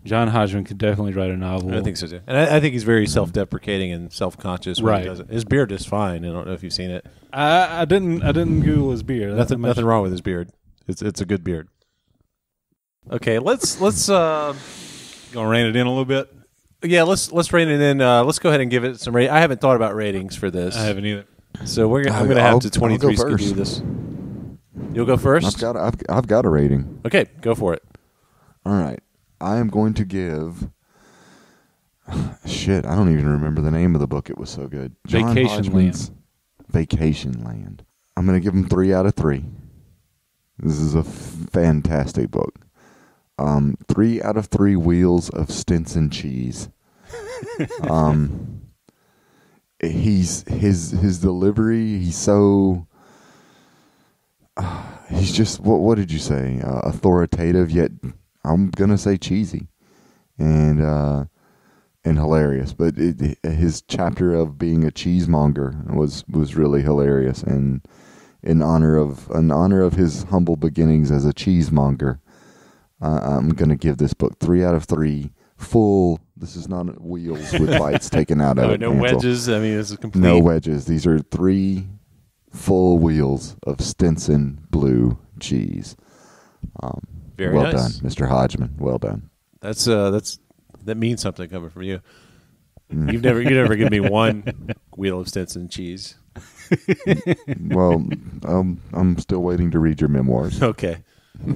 John Hodgman could definitely write a novel. I think so too, and I think he's very self-deprecating and self-conscious when he does it. His beard is fine. I don't know if you've seen it. I didn't Google his beard. Nothing wrong with his beard. It's a good beard. Okay, let's gonna rein it in a little bit. Yeah, let's rein it in. Let's go ahead and give it some rating. I haven't thought about ratings for this. I haven't either. So I'm gonna have to 23 do this. You'll go first. I've got a rating. Okay, go for it. All right. I am going to give... Shit, I don't even remember the name of the book. It was so good. Vacation Land. Vacation Land. I'm going to give him 3 out of 3. This is a fantastic book. 3 out of 3 wheels of Stinson cheese. His delivery, he's so... he's just... What did you say? Authoritative, yet... I'm gonna say cheesy, and hilarious. But his chapter of being a cheesemonger was really hilarious, and in honor of his humble beginnings as a cheesemonger, I'm gonna give this book 3 out of 3 full. This is not wheels with bites taken out of it. No wedges. I mean, this is complete. No wedges. These are 3 full wheels of Stinson blue cheese. Very well nice. done, Mr. Hodgman. Well done. That means something coming from you. You've never given me one wheel of Stinson cheese. Well, I'm still waiting to read your memoirs. Okay,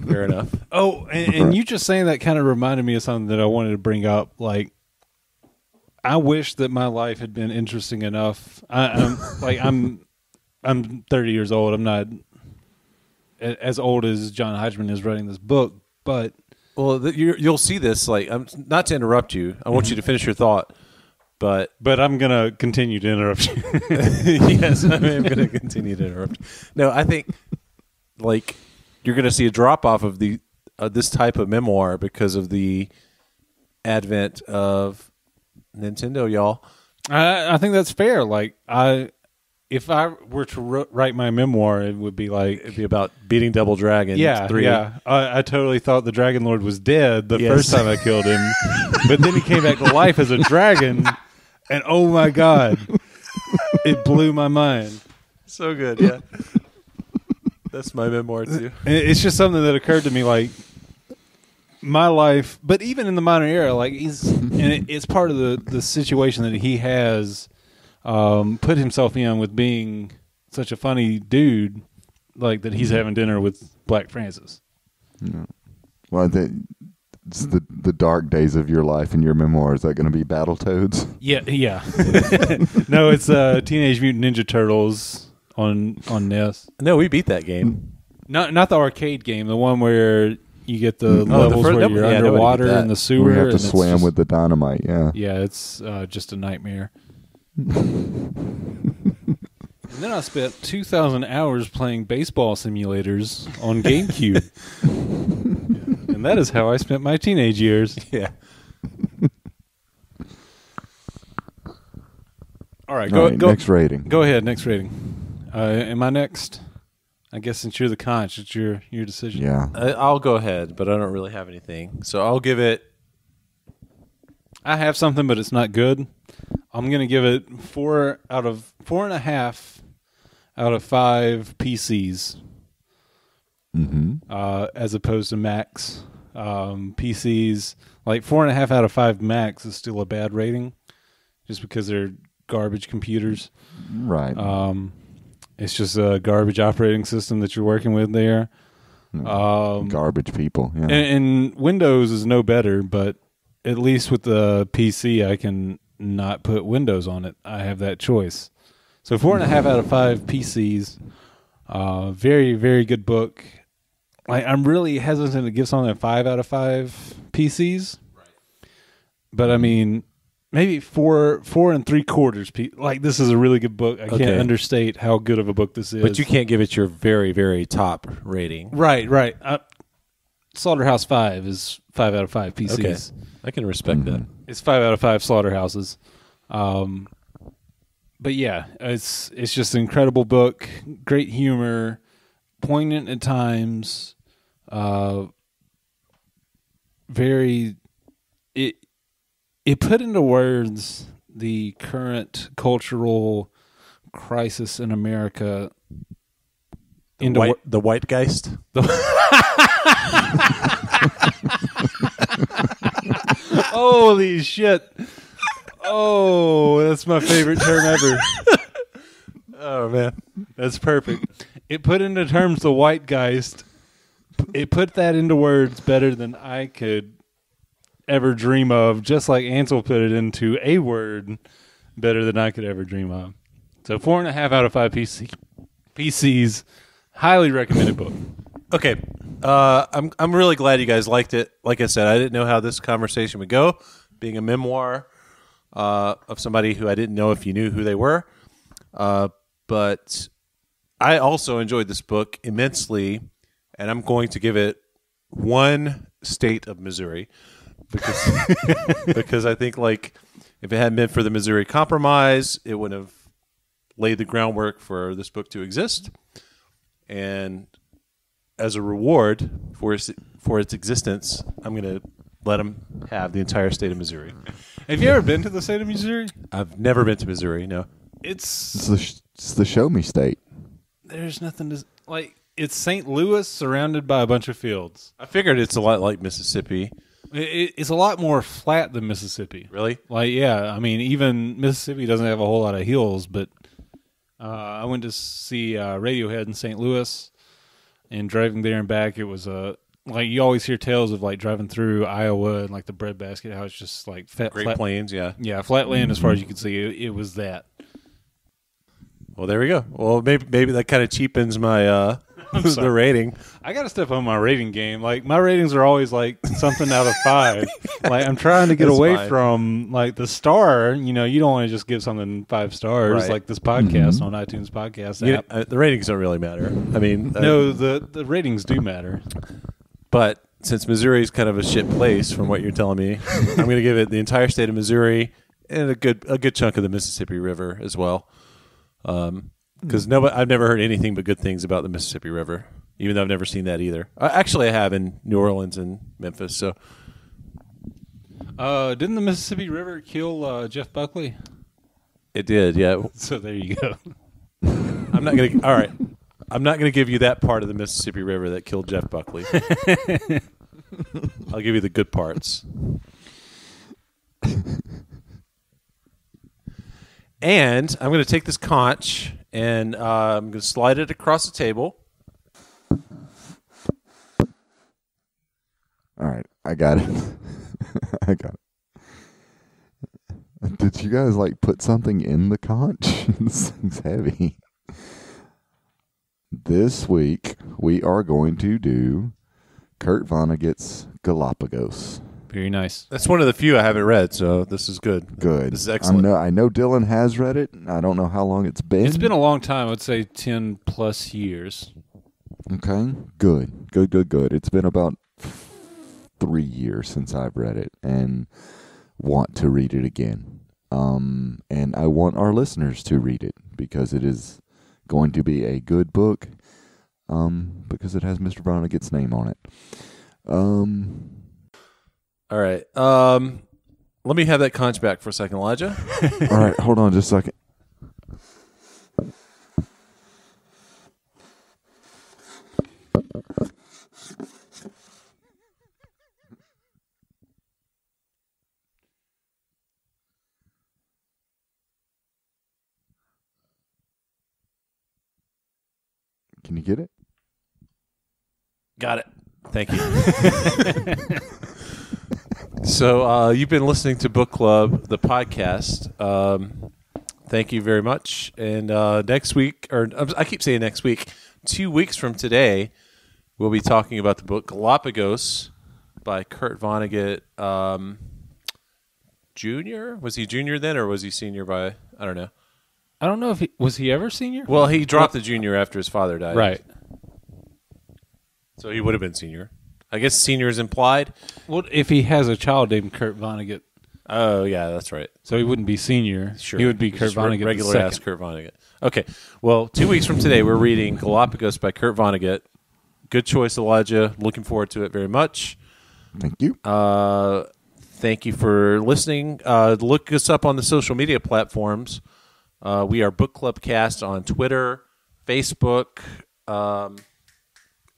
fair enough. Oh, and you just saying that kind of reminded me of something that I wanted to bring up. Like, I wish that my life had been interesting enough. I'm 30 years old. I'm not as old as John Hodgman is writing this book, but you'll see this. Like, not to interrupt you, I want you to finish your thought, but I'm gonna continue to interrupt you. Yes, I am gonna continue to interrupt you. No, I think like you're gonna see a drop off of the this type of memoir because of the advent of Nintendo, y'all. I think that's fair. Like, if I were to write my memoir, it would be like... It'd be about beating Double Dragon 3. Yeah. I totally thought the Dragon Lord was dead the first time I killed him. But then he came back to life as a dragon, and oh my God, it blew my mind. So good, yeah. That's my memoir, too. It's just something that occurred to me, like, my life, but even in the modern era, like, it's part of the situation that he has... put himself in with being such a funny dude, like that he's having dinner with Black Francis. Yeah. Well, it's the dark days of your life in your memoir. Is that going to be Battletoads? Yeah. No, it's Teenage Mutant Ninja Turtles on NES. No, we beat that game. Not the arcade game, the one where you get the levels where you're underwater in the sewer. We have to swim with the dynamite. Yeah. Yeah, it's just a nightmare. And then I spent 2,000 hours playing baseball simulators on GameCube. And that is how I spent my teenage years. Yeah. All right, next rating. Go ahead, next rating. Am I next? I guess since you're the conch, it's your decision. Yeah. I'll go ahead, but I don't really have anything. So I'll give it... I have something, but it's not good. I'm going to give it 4.5 out of 5 PCs, as opposed to Macs. PCs, like 4.5 out of 5 Macs is still a bad rating, just because they're garbage computers. Right. It's just a garbage operating system that you're working with there. Garbage people. Yeah. And Windows is no better, but at least with the PC, I can not put Windows on it. I have that choice. So 4.5 out of 5 PCs. Very, very good book. I'm really hesitant to give something a 5 out of 5 PCs. But I mean, maybe 4.75. Like, this is a really good book. I can't understate how good of a book this is. But you can't give it your very, very top rating. Right. Slaughterhouse 5 is 5 out of 5 PCs. Okay. I can respect that. It's 5 out of 5 slaughterhouses. But yeah, it's just an incredible book. Great humor, poignant at times. It put into words the current cultural crisis in America. The Whitegeist. Holy shit! Oh, that's my favorite term ever. Oh man, that's perfect. It put into terms the Whitegeist. It put that into words better than I could ever dream of, just like Ansel put it into a word better than I could ever dream of. So 4.5 out of 5 PCs. Highly recommended book. Okay. I'm really glad you guys liked it. Like I said, I didn't know how this conversation would go, being a memoir of somebody who I didn't know if you knew who they were. But I also enjoyed this book immensely, and I'm going to give it one state of Missouri. Because I think, like, if it hadn't been for the Missouri Compromise, it would have laid the groundwork for this book to exist. And as a reward for its existence, I'm going to let them have the entire state of Missouri. Have you ever been to the state of Missouri? I've never been to Missouri, no. It's the show me state. There's nothing to... Like, it's St. Louis surrounded by a bunch of fields. I figured it's a lot like Mississippi. It's a lot more flat than Mississippi. Really? Like, yeah. I mean, even Mississippi doesn't have a whole lot of hills, but I went to see Radiohead in St. Louis, and driving there and back, it was like, you always hear tales of, like, driving through Iowa and, like, the breadbasket, how it's just, like, Great Plains, yeah. Yeah, flat land as far as you can see. It was that. Well, there we go. Well, maybe that kind of cheapens my the rating. I got to step on my rating game. Like, my ratings are always like something out of 5. Like, I'm trying to get away from, like, the star. You know, you don't want to just give something 5 stars, right, like this podcast on iTunes podcast app. The ratings don't really matter. I mean, no, the ratings do matter. But since Missouri is kind of a shit place, from what you're telling me, I'm going to give it the entire state of Missouri and a good chunk of the Mississippi River as well. Because I've never heard anything but good things about the Mississippi River, even though I've never seen that either. Actually, I have in New Orleans and Memphis. So, didn't the Mississippi River kill Jeff Buckley? It did, yeah. So there you go. I'm not gonna. All right, I'm not gonna give you that part of the Mississippi River that killed Jeff Buckley. I'll give you the good parts. And I'm going to take this conch and I'm going to slide it across the table. All right, I got it. I got it. Did you guys, like, put something in the conch? This thing's heavy. This week, we are going to do Kurt Vonnegut's Galapagos. Very nice. That's one of the few I haven't read, so this is good. Good. This is excellent. I know Dylan has read it. I don't know how long it's been. It's been a long time. I would say 10 plus years. Okay. Good. It's been about 3 years since I've read it and want to read it again. And I want our listeners to read it because it is going to be a good book because it has Mr. Vonnegut's name on it. All right. Let me have that conch back for a second, Elijah. All right, hold on just a second. Can you get it? Got it. Thank you. So you've been listening to Book Club, the podcast. thank you very much. And next week, or I keep saying next week, 2 weeks from today, we'll be talking about the book Galapagos by Kurt Vonnegut Jr. Was he junior then, or was he senior by, I don't know. I don't know if was he ever senior? Well, he dropped the junior after his father died. Right. So he would have been senior. I guess senior is implied. Well, if he has a child named Kurt Vonnegut. Oh, yeah, that's right. So he wouldn't be senior. Sure. He would be Kurt Vonnegut. Regular ass Kurt Vonnegut. Okay. Well, 2 weeks from today, we're reading Galapagos by Kurt Vonnegut. Good choice, Elijah. Looking forward to it very much. Thank you. Thank you for listening. Look us up on the social media platforms. We are Book Club Cast on Twitter, Facebook, Reddit.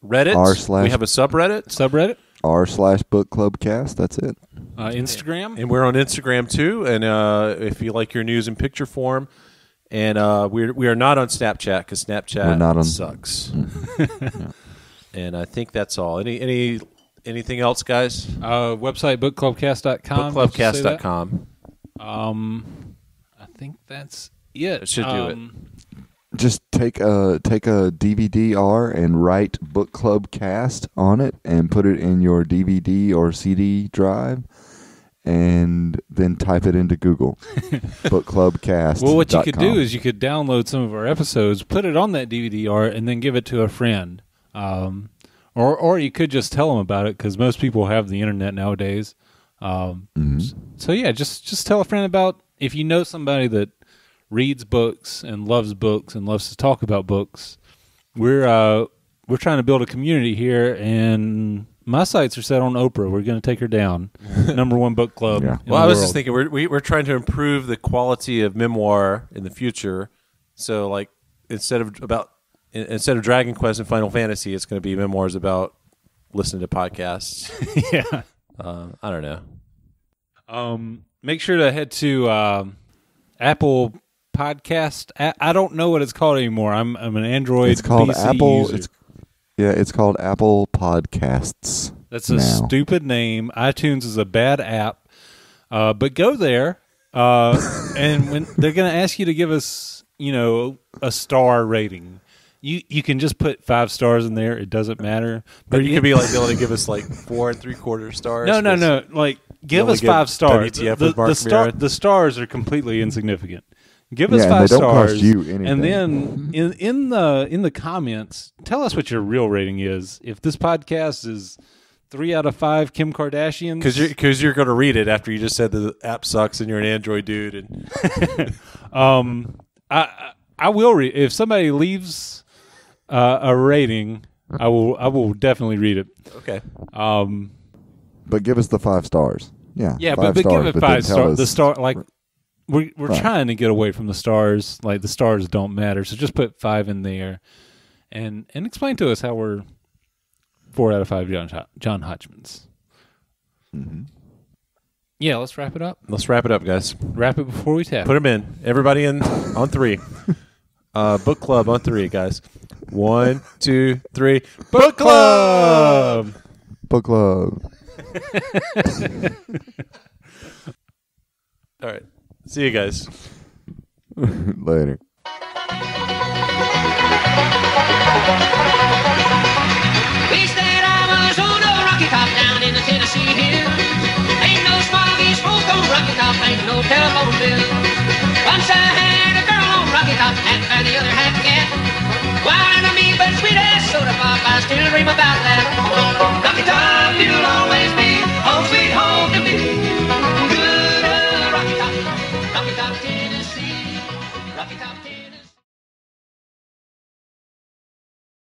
We have a subreddit. r/bookclubcast. That's it. Instagram. And we're on Instagram too. And if you like your news in picture form. And we are not on Snapchat because Snapchat sucks. Yeah. And I think that's all. Anything else, guys? Website bookclubcast.com. Bookclubcast.com. I think that's it. That should do it. Just take a DVD-R and write Book Club Cast on it and put it in your DVD or CD drive, and then type it into Google. Bookclubcast. Well, what you could do is you could download some of our episodes, put it on that DVD-R, and then give it to a friend. Or you could just tell them about it because most people have the internet nowadays. So yeah, just tell a friend about, if you know somebody that reads books and loves to talk about books. We're trying to build a community here, and my sights are set on Oprah. We're going to take her down. #1 book club. Yeah. Well, I was just thinking we're trying to improve the quality of memoir in the future. So like instead of Dragon Quest and Final Fantasy, it's going to be memoirs about listening to podcasts. Yeah. I don't know. Make sure to head to Apple Podcast. I don't know what it's called anymore. I'm an Android. It's called PC Apple. user. It's called Apple Podcasts. That's a stupid name. iTunes is a bad app. But go there, and when they're going to ask you to give us, a star rating. You can just put 5 stars in there. It doesn't matter. But you could be like able to give us like 4 3/4 stars. No. Like give us 5 stars. WTF with Mark Maron. The stars are completely insignificant. Give us 5 and they stars. don't cost you anything. And then in the comments, tell us what your real rating is. If this podcast is 3 out of 5 Kim Kardashians, because you're going to read it after you just said the app sucks and you're an Android dude. And I will read if somebody leaves a rating. I will definitely read it. Okay. But give us the 5 stars. Yeah. Yeah, 5 but stars, give it 5 stars. The star, like we're Right. trying to get away from the stars. Like the stars don't matter. So just put 5 in there, and explain to us how we're 4 out of 5 John Hodgmans. Mm-hmm. Yeah, let's wrap it up. Let's wrap it up, guys. Wrap it before we tap. Put them in. Everybody in on 3. Book club on 3, guys. 1, 2, 3. Book club. Book Club. All right. See you guys. Later. Wish that I was on a rocky top down in the Tennessee hills. Ain't no smoggy smoke on Rocky Top, ain't no telephone bill. Once I had a girl on Rocky Top, half by the other half cat. Wild to me, but sweet as soda pop, I still dream about that. Rocky Top, you'll always be home sweet home to me. Good old Rocky Top, Tennessee. Rocky Top, Tennessee.